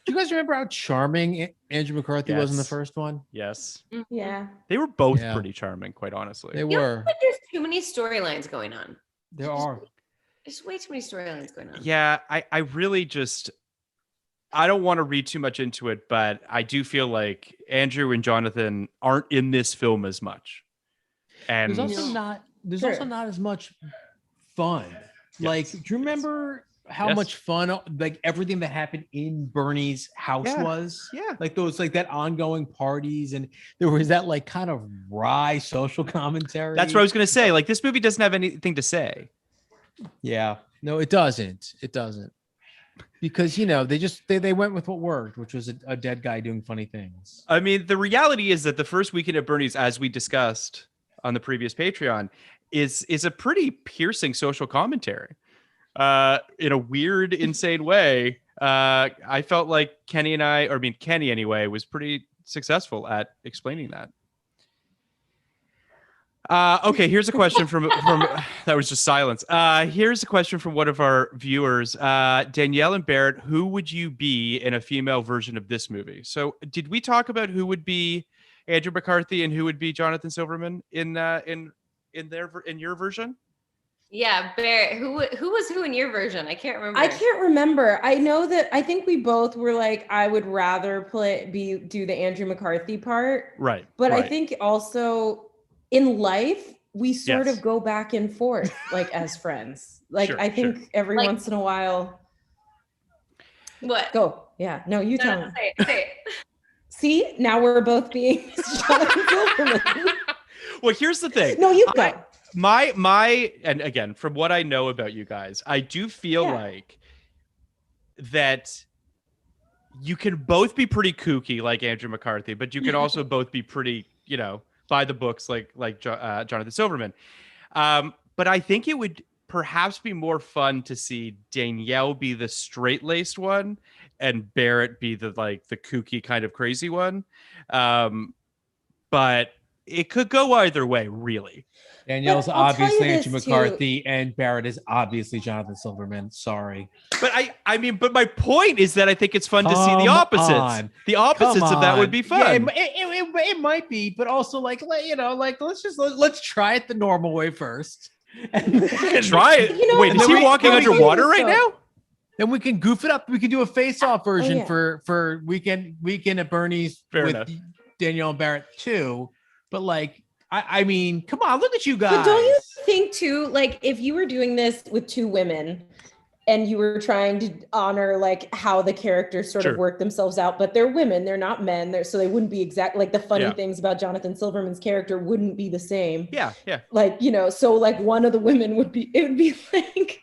Do you guys remember how charming Andrew McCarthy was in the Yes. first one? Yes. Yeah. They were both Yeah. pretty charming, quite honestly. They You know, were. but there's too many storylines going on. There are. There's way too many storylines going on. Yeah, I really just I don't want to read too much into it, but I do feel like Andrew and Jonathan aren't in this film as much. And There's also not as much fun. Like, do you remember how much fun like everything that happened in Bernie's house was? Yeah. Like those that ongoing parties, and there was that like kind of wry social commentary. that's what I was gonna say. Like, this movie doesn't have anything to say. Yeah. No, it doesn't. It doesn't. Because they went with what worked, which was a dead guy doing funny things. I mean, the reality is that the first weekend at Bernie's, as we discussed on the previous Patreon, is a pretty piercing social commentary. In a weird, insane way. I felt like Kenny anyway, was pretty successful at explaining that. Okay, here's a question from that was just silence. Here's a question from one of our viewers. Danielle and Barrett, who would you be in a female version of this movie? So did we talk about who would be Andrew McCarthy and who would be Jonathan Silverman in your version? Yeah, Barrett. Who was who in your version? I can't remember. I can't remember. I know that I think we both were like, I would rather do the Andrew McCarthy part. Right. But right. I think also in life, we sort Yes. of go back and forth like as friends. Like Sure, I think every Like- once in a while. What? Go. Yeah. No, you tell me. Say it. See, now we're both being Jonathan Silverman. Well, here's the thing. No, you go. My and again, from what I know about you guys, I do feel Yeah. like that you can both be pretty kooky like Andrew McCarthy, but you can also both be pretty, by the books like Jonathan Silverman. But I think it would perhaps be more fun to see Danielle be the straight-laced one and Barrett be the kooky kind of crazy one. But it could go either way, really. Danielle's But I'll tell you obviously this, Andrew too. McCarthy, and Barrett is obviously Jonathan Silverman. Sorry. But but my point is that I think it's fun to see the Come opposites. on. The opposites Come of that would on. be Yeah, fun. it might be, but also let's try it the normal way first. And then, Try it. You know, Wait, is and he then walking we- underwater right now? then we can goof it up. We can do a face-off version yeah. for weekend at Bernie's Fair with enough. Danielle and Barrett too, but like, I mean, come on, look at you guys. But don't you think too, like if you were doing this with two women and you were trying to honor like how the characters sort of work themselves out, but they're women, they're not men, so they wouldn't be exact, like the funny things about Jonathan Silverman's character wouldn't be the same. Yeah. Like, you know, so like one of the women would be like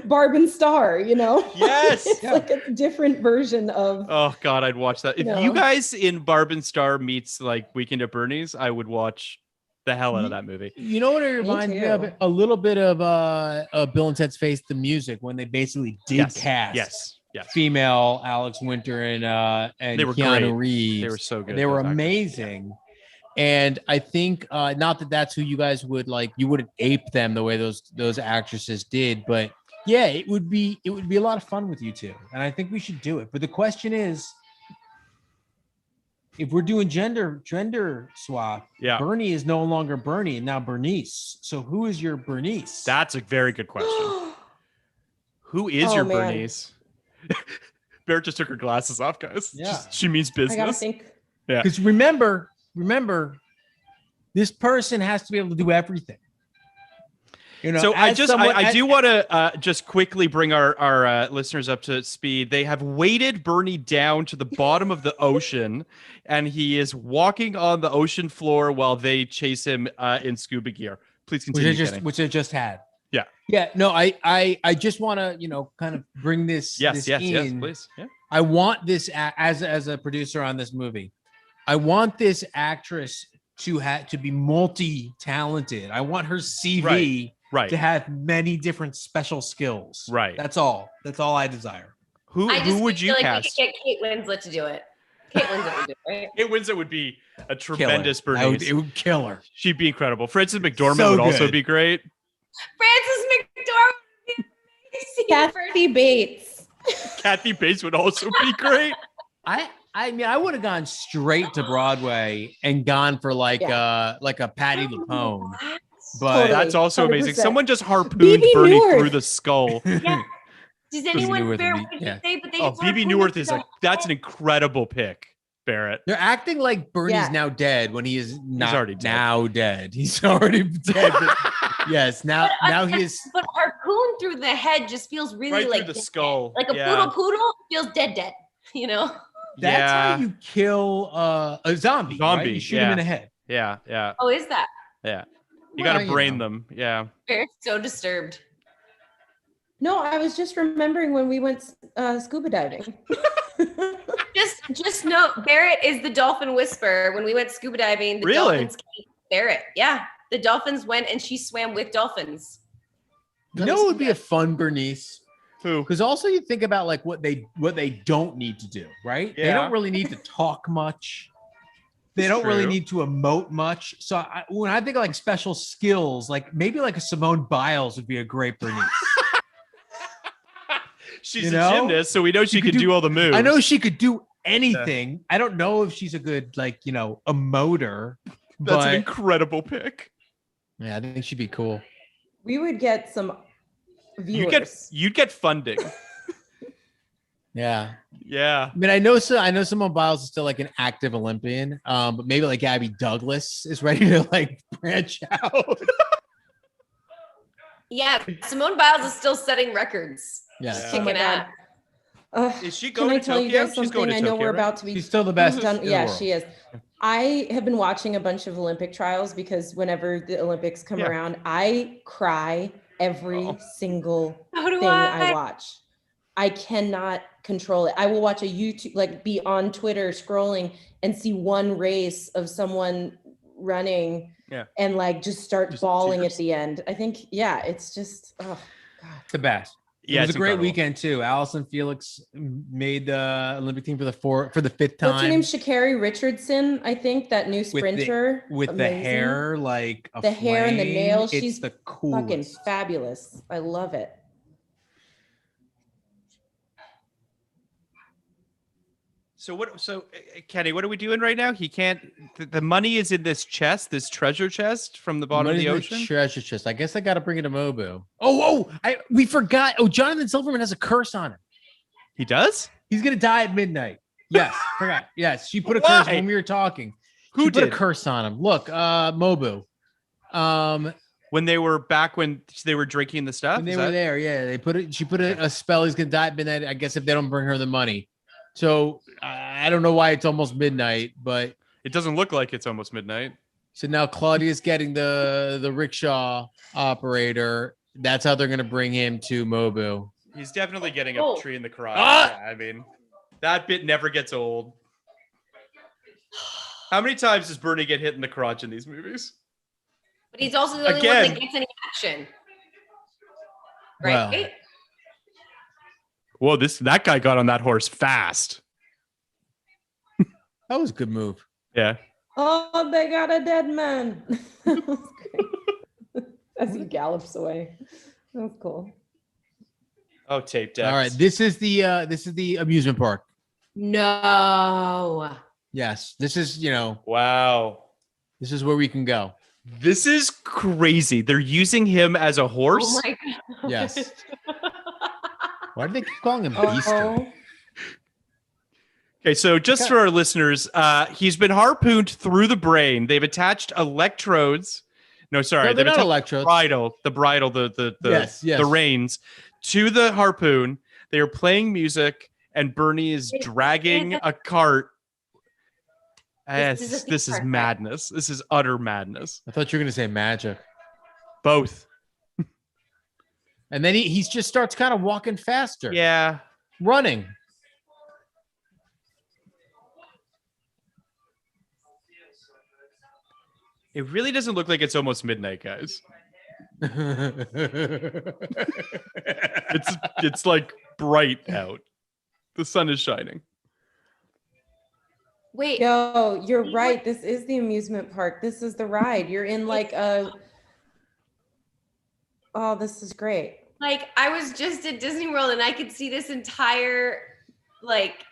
Barb and Star, you know? Yes. It's like a different version of. Oh God, I'd watch that. If you guys in Barb and Star meets like Weekend at Bernie's, I would watch the hell out of that movie. You know what it reminds me of? A little bit of Bill and Ted's Face the Music, when they basically did cast yes female Alex Winter and they were Keanu great. Reeves. They were so good. They were amazing. And I think not that that's who you guys would like, you wouldn't ape them the way those actresses did, but yeah, it would be a lot of fun with you two. And I think we should do it. But the question is, if we're doing gender swap, Bernie is no longer Bernie and now Bernice. So who is your Bernice? That's a very good question. Who is your Bernice? Barrett just took her glasses off, guys. Yeah. She means business. I gotta think. Yeah. Because remember, this person has to be able to do everything. You know, so I do want to just quickly bring our listeners up to speed. They have weighted Bernie down to the bottom of the ocean, and he is walking on the ocean floor while they chase him in scuba gear. Please continue. Which I just had. Yeah. Yeah. No, I just want to, you know, kind of bring this. Yes, in. please. Yeah. I want this as a producer on this movie. I want this actress to be multi-talented. I want her CV. Right. To have many different special skills. Right. That's all I desire. Who would you cast? We could get Kate Winslet to do it. Kate Winslet would do it, right? Kate Winslet would be a tremendous Bernice. It would kill her. She'd be incredible. Frances McDormand would also be great. Frances McDormand would be amazing. Kathy Bates. Kathy Bates would also be great. I mean, I would have gone straight to Broadway and gone for like a Patti LuPone. But that's also 100%. amazing. Someone just harpooned Bernie through the skull. Yeah. Does anyone bear what you say? But they Bebe Neuwirth that's an incredible pick, Barrett. They're acting like Bernie's now dead when he is not. He's already dead. Now dead. He's already dead. But yes, now he is. But harpoon through the head just feels really right like through the skull. Like a poodle feels dead. You know. That's how you kill a zombie. Right? You shoot him in the head. Yeah. Oh, is that? Yeah. You got to brain them. Yeah. Barrett's so disturbed. No, I was just remembering when we went scuba diving. just know Barrett is the dolphin whisperer. When we went scuba diving, the dolphins came Barrett. Yeah. The dolphins went and she swam with dolphins. You know, it would be a fun Bernice. Who? Because also you think about like what they don't need to do, right? Yeah. They don't really need to talk much. They don't really need to emote much. So when I think of like special skills, like maybe like a Simone Biles would be a great Bernice. She's a gymnast, so we know she could do all the moves. I know she could do anything. Yeah. I don't know if she's a good emoter. That's an incredible pick. Yeah, I think she'd be cool. We would get some viewers. You'd get funding. Yeah. I mean, I know Simone Biles is still like an active Olympian, but maybe like Abby Douglas is ready to like branch out. Yeah, Simone Biles is still setting records. Yeah. Kicking out. Is she going to Tokyo? You guys something? She's going to Tokyo, we're about to be. She's still the best. Yeah, she is. I have been watching a bunch of Olympic trials because whenever the Olympics come around, I cry every single thing I watch. I cannot control it. I will watch a YouTube, like be on Twitter scrolling and see one race of someone running and like just start bawling at the end. I think, it's just, oh God. The best. Yeah, it was a great weekend too. Allison Felix made the Olympic team for the fifth time. What's her name? Sha'Carri Richardson, I think, that new sprinter. With the hair like a flame. Hair and the nails. She's the coolest. Fucking fabulous. I love it. So Kenny, what are we doing right now? He can't. The money is in this chest, this treasure chest from the bottom of the ocean. Treasure chest. I guess I got to bring it to Mobu. We forgot. Oh, Jonathan Silverman has a curse on him. He does. He's gonna die at midnight. Yes, forgot. Yes, she put a curse when we were talking. Who She put did? a curse on him. Look, Mobu. When they were drinking the stuff? When they were there, yeah, they put it. She put a spell. He's gonna die midnight. I guess if they don't bring her the money. So I don't know why it's almost midnight, but It doesn't look like it's almost midnight. so now Claudia's getting the rickshaw operator. That's how they're gonna bring him to Mobu. He's definitely getting Oh. a tree in the crotch. Ah! Yeah, I mean, that bit never gets old. How many times does Bernie get hit in the crotch in these movies? But he's also the only one Again. that gets any action. Well. Right? Whoa, that guy got on that horse fast. That was a good move. Yeah. Oh, they got a dead man. That was great. As he gallops away. That was cool. Oh, tape decks. All right, this is the amusement park. No. Yes, this is Wow. this is where we can go. This is crazy. They're using him as a horse. Oh my god. Yes. Why do they keep calling him Beaster? Oh, Okay, so just for our listeners, he's been harpooned through the brain. They've attached electrodes. No, sorry, No, they're they've not attached electrodes. the bridle, the Yes, yes. the reins to the harpoon. They are playing music, and Bernie is dragging a cart. This is a theme This is park, right? madness. This is utter madness. I thought you were gonna say magic. Both. And then he just starts kind of walking faster. Yeah. Running. It really doesn't look like it's almost midnight, guys. It's like bright out. The sun is shining. Wait. yo, you're right. This is the amusement park. This is the ride. You're in like a. Oh, this is great. Like I was just at Disney World and I could see this entire like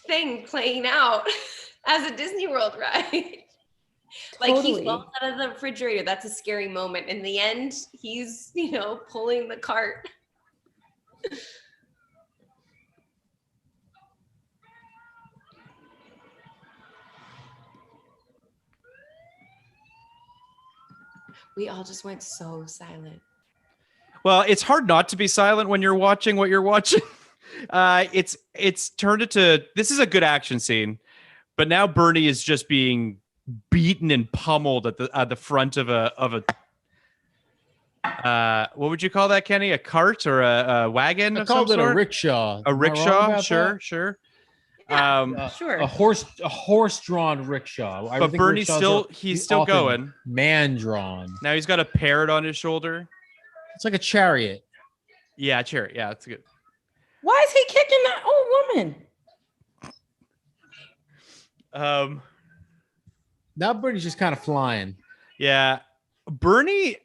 thing playing out as a Disney World ride. Like Totally. he falls out of the refrigerator. That's a scary moment. In the end, he's, pulling the cart. We all just went so silent. Well, it's hard not to be silent when you're watching what you're watching. It's turned into this is a good action scene, but now Bernie is just being beaten and pummeled at the front of a what would you call that, Kenny? A cart or a wagon? I of some called it a sort? rickshaw. A Am I wrong rickshaw, about sure, that? sure. Sure. A horse-drawn rickshaw. I But think Bernie's rickshaws he's still often going. Man-drawn. Now he's got a parrot on his shoulder. It's like a chariot. Yeah, chariot. Yeah, that's good. Why is he kicking that old woman? Now Bernie's just kind of flying. Yeah. Bernie's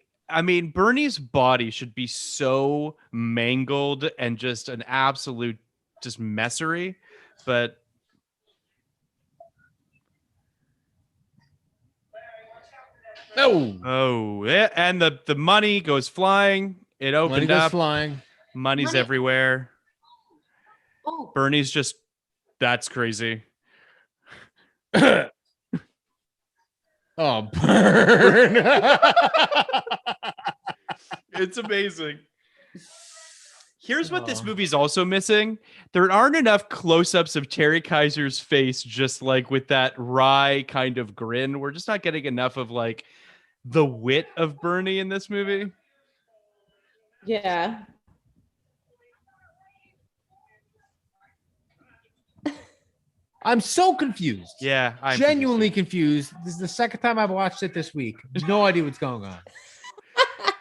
body should be so mangled and just an absolute just messery, but yeah, and the money goes flying. It opened Money goes up. flying. Money's Money. everywhere. Oh, Bernie's just that's crazy. Oh, burn. It's amazing. Here's what this movie's also missing. There aren't enough close-ups of Terry Kaiser's face, just like with that wry kind of grin. We're just not getting enough of like the wit of Bernie in this movie. Yeah. I'm so confused. Yeah, I'm Genuinely confused. This is the second time I've watched it this week. No idea what's going on.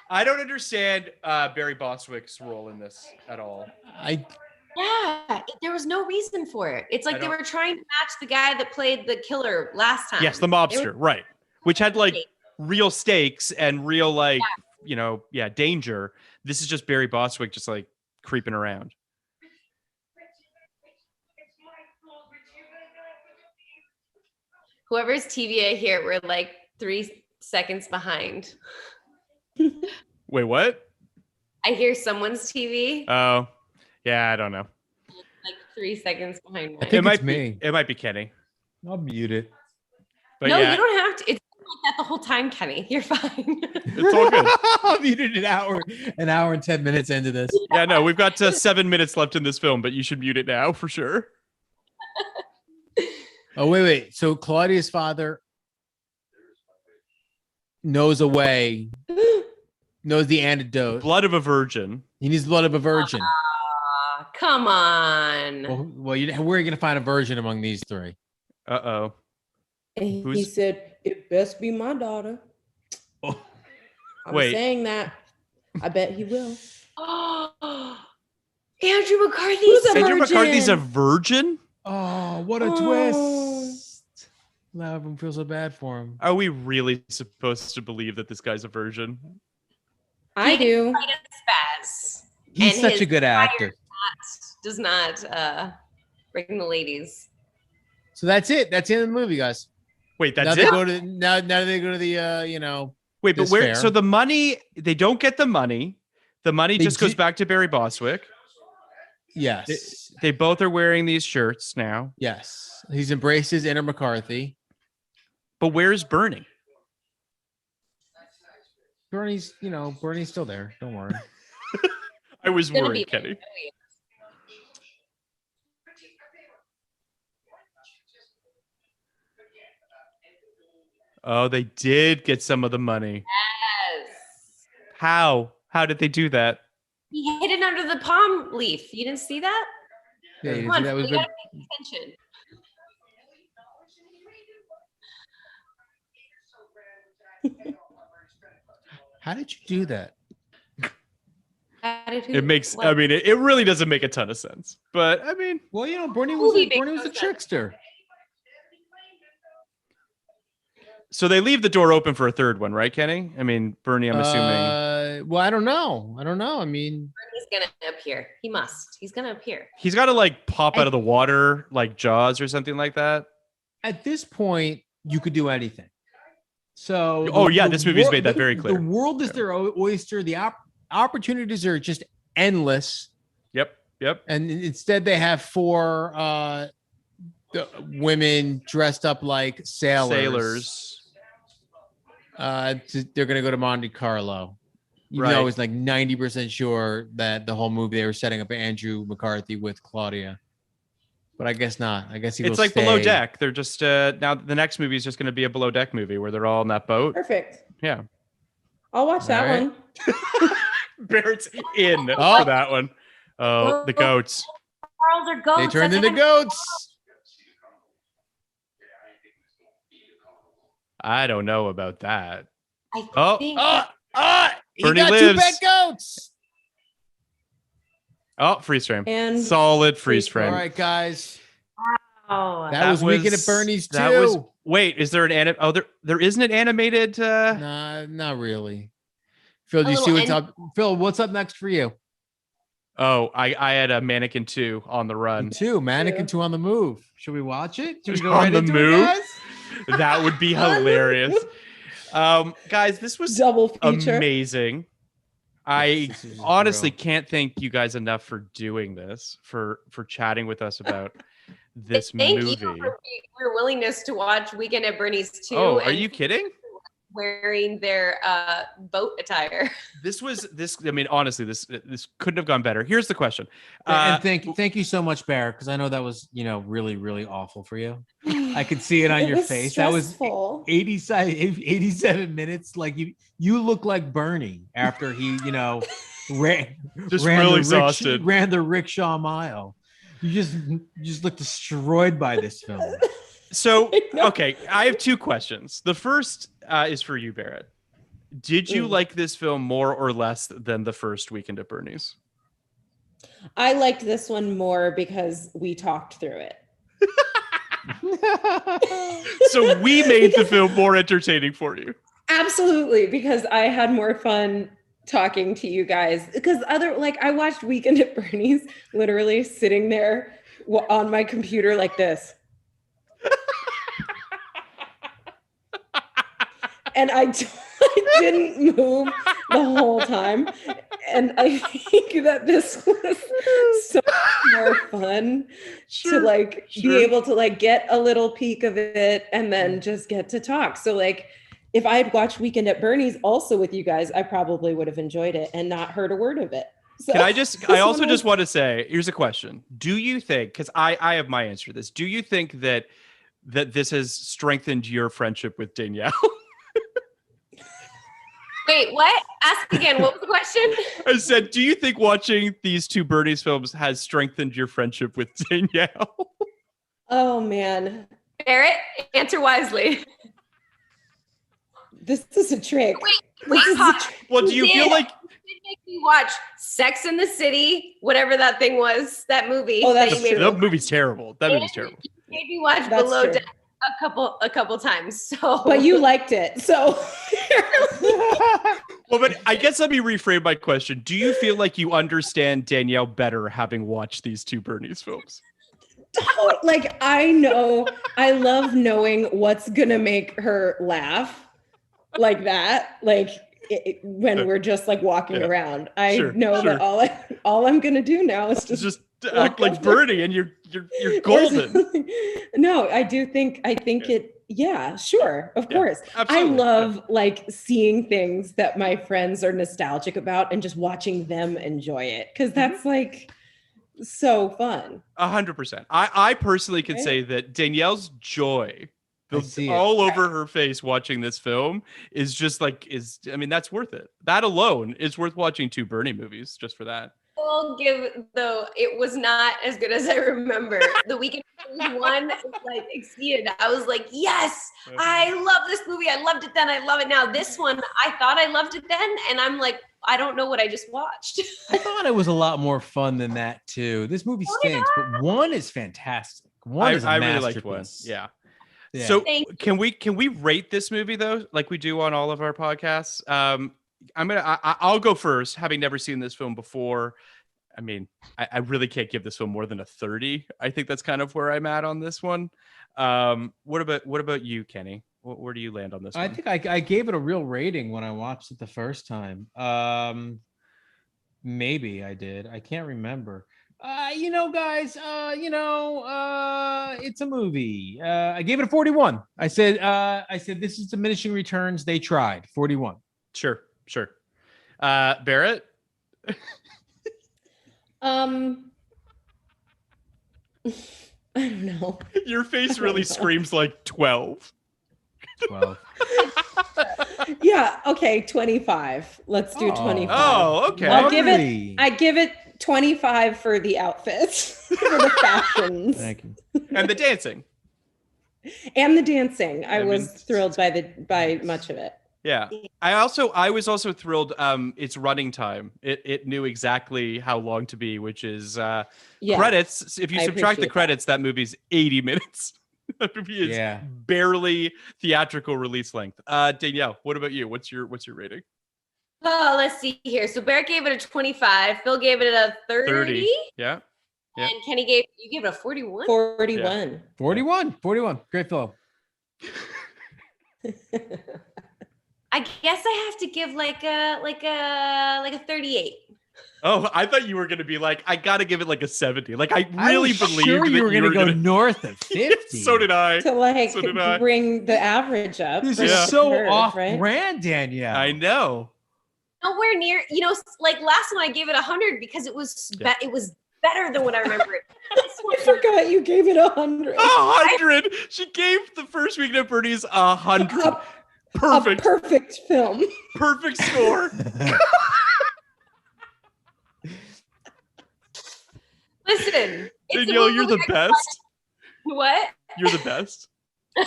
I don't understand Barry Bostwick's role in this at all. yeah. There was no reason for it. It's like they were trying to match the guy that played the killer last time. Yes, the mobster, right? Which had like real stakes and real like danger. This is just Barry Bostwick just like creeping around. Whoever's TV I hear, we're like 3 seconds behind. Wait, what? I hear someone's TV Oh, yeah, I don't know. like 3 seconds behind I mine. think It might it's me. It might be Kenny. I'll mute it. But no, yeah, you don't have to. It's like that the whole time, Kenny. You're fine. it's all good. I muted an hour and 10 minutes into this. Yeah, no, we've got 7 minutes left in this film, but you should mute it now for sure. Oh, wait. So Claudia's father knows a way, knows the antidote. Blood of a virgin. He needs blood of a virgin. Come on. Where are you going to find a virgin among these three? Uh-oh. And Who's- he said, "It best be my daughter." Oh. I'm Wait. saying that. I bet he will. Andrew McCarthy's Who's a Andrew virgin? McCarthy's a virgin? Oh, what a Oh. twist. A lot of them feel so bad for him. Are we really supposed to believe that this guy's a virgin? I do. Spaz. He's And such his a good actor. Does not bring the ladies. So that's it. That's the end of the movie, guys. Wait, Now that's they it? go to now they go to the Wait, but this where? fair. So the money, they don't get the money. The money They just goes do- back to Barry Bostwick. yes. They both are wearing these shirts now. Yes. He's embraced his inner McCarthy. But where's Bernie? Bernie's still there. Don't worry. I was Gonna worried, be- Kenny. Oh, they did get some of the money. Yes. How? How did they do that? He hid it under the palm leaf. You didn't see that? Yeah, you Come on, see, that was we big. gotta pay attention. How did you do that? Attitude. It makes, What? I mean, it really doesn't make a ton of sense. But I mean, Well, Bernie Movie makes Bernie was no a sense. trickster. so they leave the door open for a third one, right, Kenny? I mean, Bernie, I'm assuming. Well, I don't know. I mean, He's gonna appear. He must. He's gonna appear. He's got to like pop out of the water like Jaws or something like that. at this point, you could do anything. So, Oh, yeah, this movie's made that very clear. The world is their oyster. The opportunities are just endless. Yep. And instead, they have four the women dressed up like sailors. They're going to go to Monte Carlo. Even though I was like 90% sure that the whole movie they were setting up Andrew McCarthy with Claudia. But I guess not. I guess It's like Below Deck. They're just now the next movie is just going to be a Below Deck movie where they're all in that boat. Perfect. Yeah. I'll watch that All right. one. Barrett's in Oh. for that one. Oh, the goats. Girls are goats. They turned That's into goats. I don't know about that. I Oh, think He Bernie got two lives. pet goats. oh, freeze frame. And Solid freeze Freeze frame. frame. All right, guys. Oh, That was Weekend at Bernie's too. That was. Wait, is there an Oh, there isn't an animated. Nah, not really. Phil, do you A see little what's up? Phil, what's up next for you? Oh, I had a Mannequin 2 on the run. Two, Mannequin 2 on the move. Should we watch it? Should we go On right the into move? it, guys? That would be hilarious. Guys, this was double feature. amazing. I This is honestly real. can't thank you guys enough for doing this, for chatting with us about this Thank movie. you for your willingness to watch Weekend at Bernie's too. Oh, are and you kidding? wearing their boat attire? This. I mean, honestly, this couldn't have gone better. Here's the question. And thank you so much, Bear, because I know that was really, really awful for you. I could see it on your was face. That was stressful. 87 minutes. Like you look like Bernie after he, ran Just ran real the exhausted. ran the rickshaw mile. You just look destroyed by this film. So, okay, I have two questions. The first is for you, Barrett. Did you like this film more or less than the first Weekend at Bernie's? I liked this one more because we talked through it. So we made the film more entertaining for you. Absolutely, because I had more fun talking to you guys. Because I watched Weekend at Bernie's literally sitting there on my computer like this. And I didn't move the whole time. And I think that this was so much more fun to like be able to like get a little peek of it and then just get to talk. So like if I had watched Weekend at Bernie's also with you guys, I probably would have enjoyed it and not heard a word of it. So I also just want to say, here's a question. Do you think, because I have my answer to this, do you think that this has strengthened your friendship with Danielle? Wait, what? Ask again. What was the question? I said, do you think watching these two Bernie's films has strengthened your friendship with Danielle? Oh man. Barrett, answer wisely. This is a trick. Wait, pause. Well, do you feel like You did make me watch Sex in the City, whatever that thing was, that movie. Oh, that movie's terrible. That movie's terrible. You made me watch That's Below true. Deck a couple times. So, But you liked it. So Well, but I guess let me reframe my question. Do you feel like you understand Danielle better having watched these two Bernie's films? like I know, I love knowing what's gonna make her laugh like that. Like when we're just like walking around, I know that all I'm gonna do now is just act like Bernie, and you're golden. No, I think it. Yeah, sure, of course. Absolutely. I love like seeing things that my friends are nostalgic about and just watching them enjoy it because that's like so fun. 100%. I personally can say that Danielle's joy, all over her face watching this film is just like I mean, that's worth it. That alone is worth watching two Bernie movies just for that. I'll give, though, it was not as good as I remember. The Weekend one like exceeded. I was like, yes, I love this movie. I loved it then. I love it now. This one, I thought I loved it then, and I'm like, I don't know what I just watched. I thought it was a lot more fun than that too. This movie stinks, but one is fantastic. One is a I really liked one. masterpiece. Yeah. Yeah. So can we rate this movie though, like we do on all of our podcasts? I'll go first, having never seen this film before. I mean, I really can't give this film more than a 30. I think that's kind of where I'm at on this one. What about you, Kenny? Where do you land on this one? I think I gave it a real rating when I watched it the first time. Maybe I did. I can't remember. Guys, it's a movie. I gave it a 41. I said this is diminishing returns. They tried. 41. Sure. Barrett? I don't know. Your face really screams like 12. 12. Yeah, okay, 25. Let's do 25. Oh, okay. I give it 25 for the outfits, for the fashions. Thank you. And the dancing. And the dancing. I was thrilled by much of it. Yeah. I was also thrilled its running time. It knew exactly how long to be, which is credits. If you subtract the credits, that movie's 80 minutes. That movie is barely theatrical release length. Danielle, what about you? What's your rating? Oh, let's see here. So Barrett gave it a 25. Phil gave it a 30. Yeah. And Kenny you gave it a 41? 41. Yeah. 41. Great film. I guess I have to give like a 38. Oh, I thought you were going to be like, I got to give it like a 70. Like, I really believed sure that you were going to go north of 50. So did I. To bring the average up. This is so off-brand, Danielle. I know. Nowhere near, like last one I gave it 100 because it was better than what I remember it. I forgot you gave it 100. 100. She gave the first Weekend at Bernie's 100. Perfect. A perfect film. Perfect score. Listen, Danielle, you're the best. What? You're the best. I'm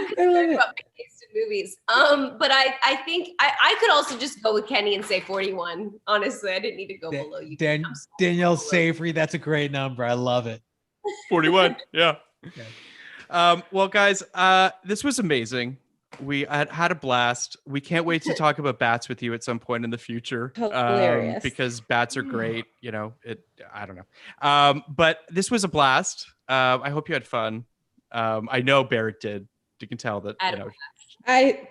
concerned about my taste in movies. But I think I could also just go with Kenny and say 41. Honestly, I didn't need to go below you. Danielle Savre, that's a great number. I love it. 41. Yeah. Okay. Well, guys, this was amazing. We had a blast. We can't wait to talk about bats with you at some point in the future. Hilarious. Because bats are great. I don't know. But this was a blast. I hope you had fun. I know Barrett did. You can tell that.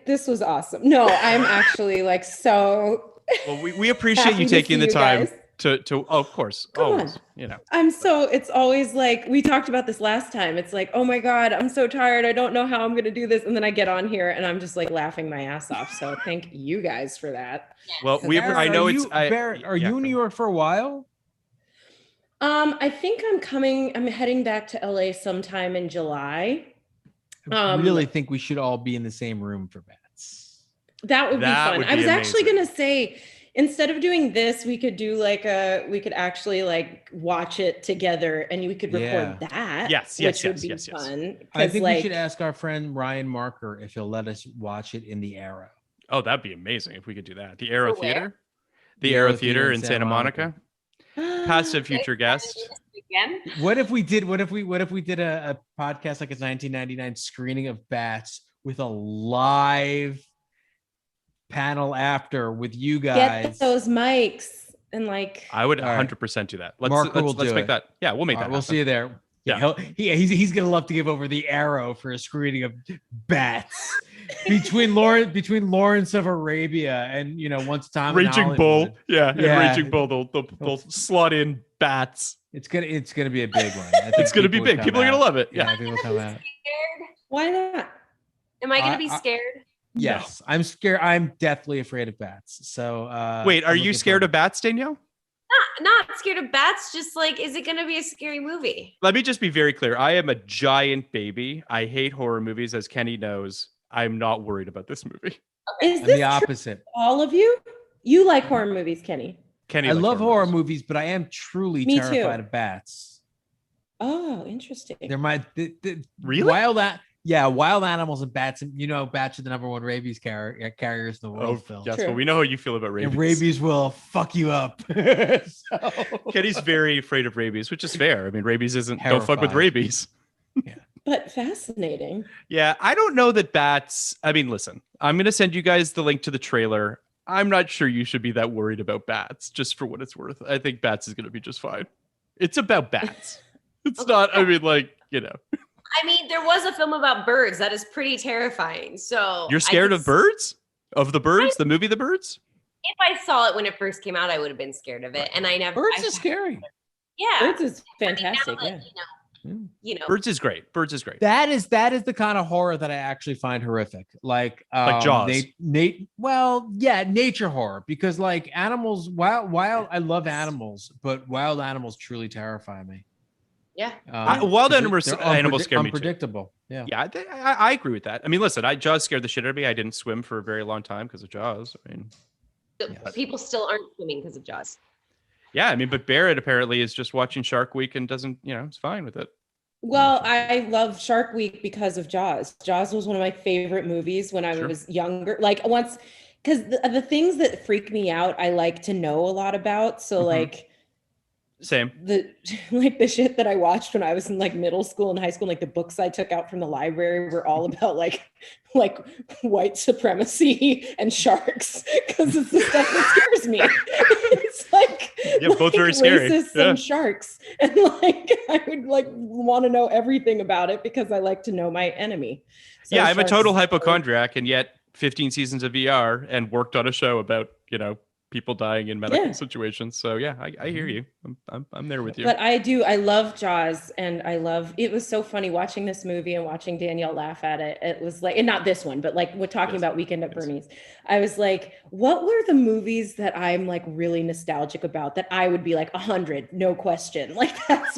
This was awesome. No, I'm actually like so. Well, we appreciate happy you to taking see the you time guys. to of course, Come always, on. you know. It's always like, we talked about this last time. It's like, oh my God, I'm so tired. I don't know how I'm going to do this. And then I get on here and I'm just like laughing my ass off. So thank you guys for that. Well, Barrett, I know are it's you, Barrett, are you in New York for a while? I think I'm heading back to LA sometime in July. I really think we should all be in the same room for Bats. That would be fun. would I be was actually amazing. going to say, instead of doing this, we could do we could actually like watch it together and we could record that. Yes, which would be yes. fun. I think we should ask our friend Ryan Marker if he'll let us watch it in the Arrow. Oh, that'd be amazing if we could do that. The Arrow So where? Theater? The Arrow Theater in Santa Monica. Past and future guest. Again? What if we did a podcast like a 1999 screening of Bats with a live panel after with you guys? Get those mics and like. I would All right. 100% do that. Marco will let's do make it. that. Yeah, we'll make All that. right, we'll happen. see you there. Yeah. He's gonna love to give over the Arrow for a screening of Bats between Lawrence of Arabia and Once Time in Raging Bull. Hollywood. Yeah, and Yeah. Raging Bull. They'll slot in Bats. It's gonna be a big one. I think It's gonna be would big. come People are gonna out. love it. Yeah, Yeah. people come out. Scared? Why not? Am I gonna be I- scared? Yes, I'm scared. I'm deathly afraid of bats. So Wait, are I'm you looking scared forward- of bats, Danielle? Not scared of bats. Just like, is it gonna be a scary movie? Let me just be very clear. I am a giant baby. I hate horror movies, as Kenny knows. I'm not worried about this movie. Is I'm this the true, opposite. all of you? You like horror movies, Kenny? Kenny, I likes love horror movies. movies, but I am truly Me too. terrified of bats. Oh, interesting. They're my Really? wild animals and bats. And bats are the number one rabies carriers in the world. Oh, Phil. yes. True. Well, we know how you feel about rabies. And rabies will fuck you up. So- Kenny's very afraid of rabies, which is fair. I mean, rabies isn't don't fuck with Terrified. rabies. But fascinating. Yeah, I don't know that bats. I mean, listen, I'm going to send you guys the link to the trailer. I'm not sure you should be that worried about bats, just for what it's worth. I think bats is going to be just fine. It's about bats. It's not, I mean, I mean, there was a film about birds that is pretty terrifying. So You're scared of birds? Of the birds? The movie The Birds? If I saw it when it first came out, I would have been scared of it. And I never. Birds is scary. Yeah. Birds is Now fantastic. that, Yeah. you know. Birds is great. Birds is great. That is the kind of horror that I actually find horrific. Like Jaws. Nature horror, because like animals, wild I love animals, but wild animals truly terrify me. Yeah. Wild they're animals scare me too. unpredictable. Yeah. Yeah, I agree with that. I mean, listen, Jaws scared the shit out of me. I didn't swim for a very long time because of Jaws. I mean, People still aren't swimming because of Jaws. yeah, I mean, but Barrett apparently is just watching Shark Week and doesn't, it's fine with it. Well, I love Shark Week because of Jaws. Jaws was one of my favorite movies when I Sure. was younger. Like once, because the things that freak me out, I like to know a lot about. So Mhm. like Same. the shit that I watched when I was in like middle school and high school, like the books I took out from the library were all about like white supremacy and sharks, because it's the stuff that scares me. It's like both very scary. racists Yeah. and sharks, and like I would like want to know everything about it because I like to know my enemy. So Yeah, I'm a sharks- total hypochondriac, and yet 15 seasons of VR and worked on a show about, people dying in medical Yeah. situations. So yeah, I hear you. I'm there with you. But I love Jaws, and it was so funny watching this movie and watching Danielle laugh at it. It was like, and not this one, but like we're talking Yes. about Weekend at Yes. Bernie's. I was like, what were the movies that I'm like really nostalgic about that I would be like 100, no question. Like that's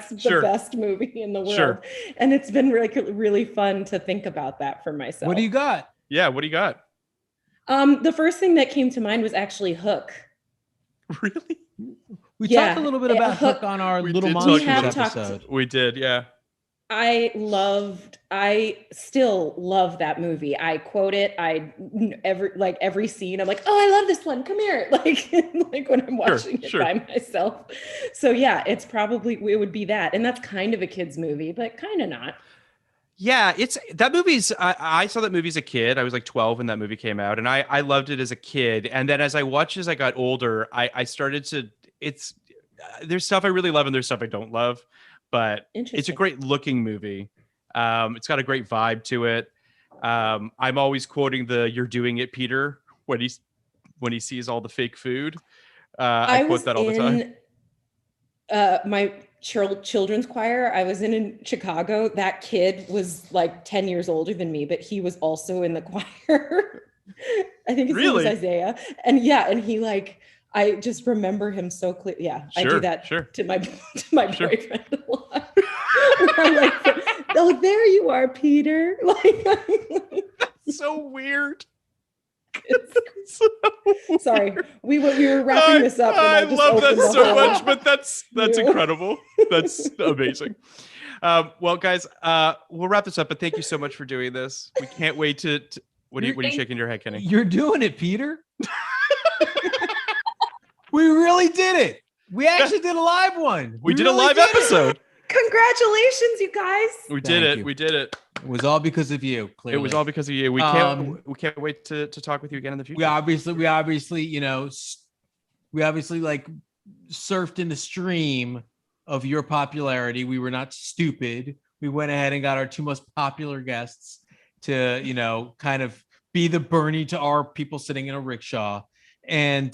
the Sure. best movie in the world. Sure. And it's been really fun to think about that for myself. What do you got? Yeah, what do you got? The first thing that came to mind was actually Hook. Really? We Yeah. talked a little bit Yeah, about Hook- Hook on our We Little did talk Monsters about it. episode. We did, yeah. I still love that movie. I quote it. Every scene, I'm like, oh, I love this one. Come here. Like when I'm watching it by myself. So yeah, it would be that. And that's kind of a kid's movie, but kind of not. Yeah, I saw that movie as a kid. I was like 12 when that movie came out, and I loved it as a kid. And then as I watched as I got older, I started to, there's stuff I really love and there's stuff I don't love, but it's a great looking movie. It's got a great vibe to it. I'm always quoting the "You're doing it, Peter" when he sees all the fake food. I quote that all the time. My children's choir, I was in Chicago. That kid was like 10 years older than me, but he was also in the choir. I think his name was Isaiah. And he like, I just remember him so clear. Yeah, I do that to my boyfriend a lot. I'm like, oh, there you are, Peter. Like, that's so weird. Sorry, we were wrapping this up. I love that so much, but that's incredible. That's amazing. Well, guys, we'll wrap this up. But thank you so much for doing this. We can't wait to what are you shaking your head, Kenny? You're doing it, Peter. We really did it. We actually did a live one. We did a live episode. Congratulations, you guys. We did it. We did it. It was all because of you. Clearly. It was all because of you. We can't wait to talk with you again in the future. We obviously, like surfed in the stream of your popularity. We were not stupid. We went ahead and got our two most popular guests to, kind of be the Bernie to our people sitting in a rickshaw. And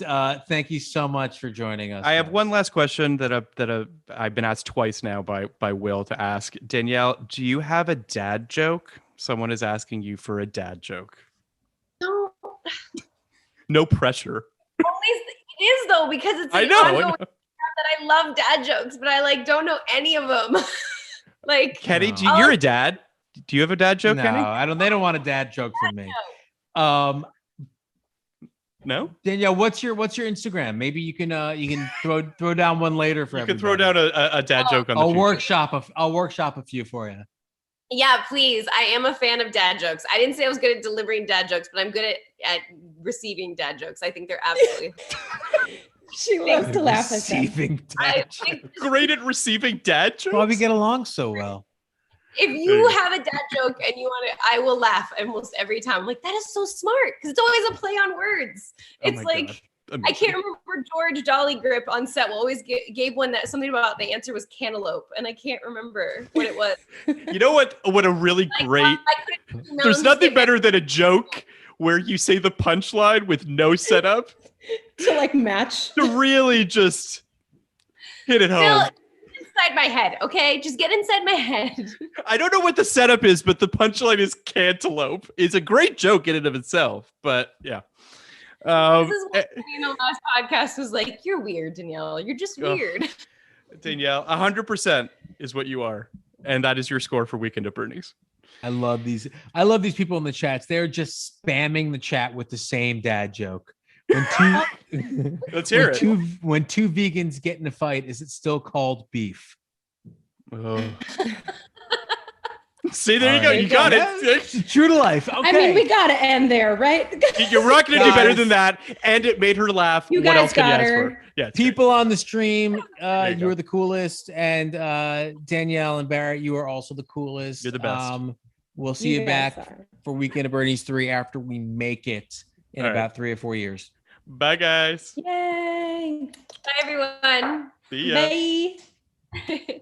thank you so much for joining us. I have one last question that I've been asked twice now by Will to ask. Danielle, do you have a dad joke? Someone is asking you for a dad joke. No. No pressure. It is though, because it's I know. that I love dad jokes, but I don't know any of them. Like Kenny, you're a dad. Do you have a dad joke, Kenny? No, they don't want a dad joke from me. No, Danielle, what's your Instagram? Maybe you can throw down one later for everybody. You can throw down a dad joke on. I'll workshop a few for you. Yeah, please. I am a fan of dad jokes. I didn't say I was good at delivering dad jokes, but I'm good at receiving dad jokes. I think they're absolutely. She loves to laugh at them. Great at receiving dad jokes. Probably get along so well. If you have a dad joke and you want it, I will laugh almost every time. I'm like, that is so smart, because it's always a play on words. It's like, I can't remember George Dolly Grip on set will always gave one that something about the answer was cantaloupe, and I can't remember what it was. You know what? What a really great. There's nothing better than a joke where you say the punchline with no setup to match to really just hit it home. Inside my head, okay? Just get inside my head. I don't know what the setup is, but the punchline is cantaloupe. It's a great joke in and of itself, but yeah. This is what last podcast was like, you're weird, Danielle. You're just weird. Danielle, 100% is what you are. And that is your score for Weekend at Bernie's. I love these people in the chats. They're just spamming the chat with the same dad joke. Let's hear it. When two vegans get in a fight, is it still called beef? Oh. See, there you go. You got it. It's true to life. Okay. I mean, we got to end there, right? You're not going to do better than that. And it made her laugh. You what guys else can you got ask her. for? Yeah, people on the stream, you're the coolest. And Danielle and Barrett, you are also the coolest. You're the best. We'll see you back for Weekend at Bernie's 3 after we make it in about 3 or 4 years. Bye, guys. Yay. Bye, everyone. See ya. Bye.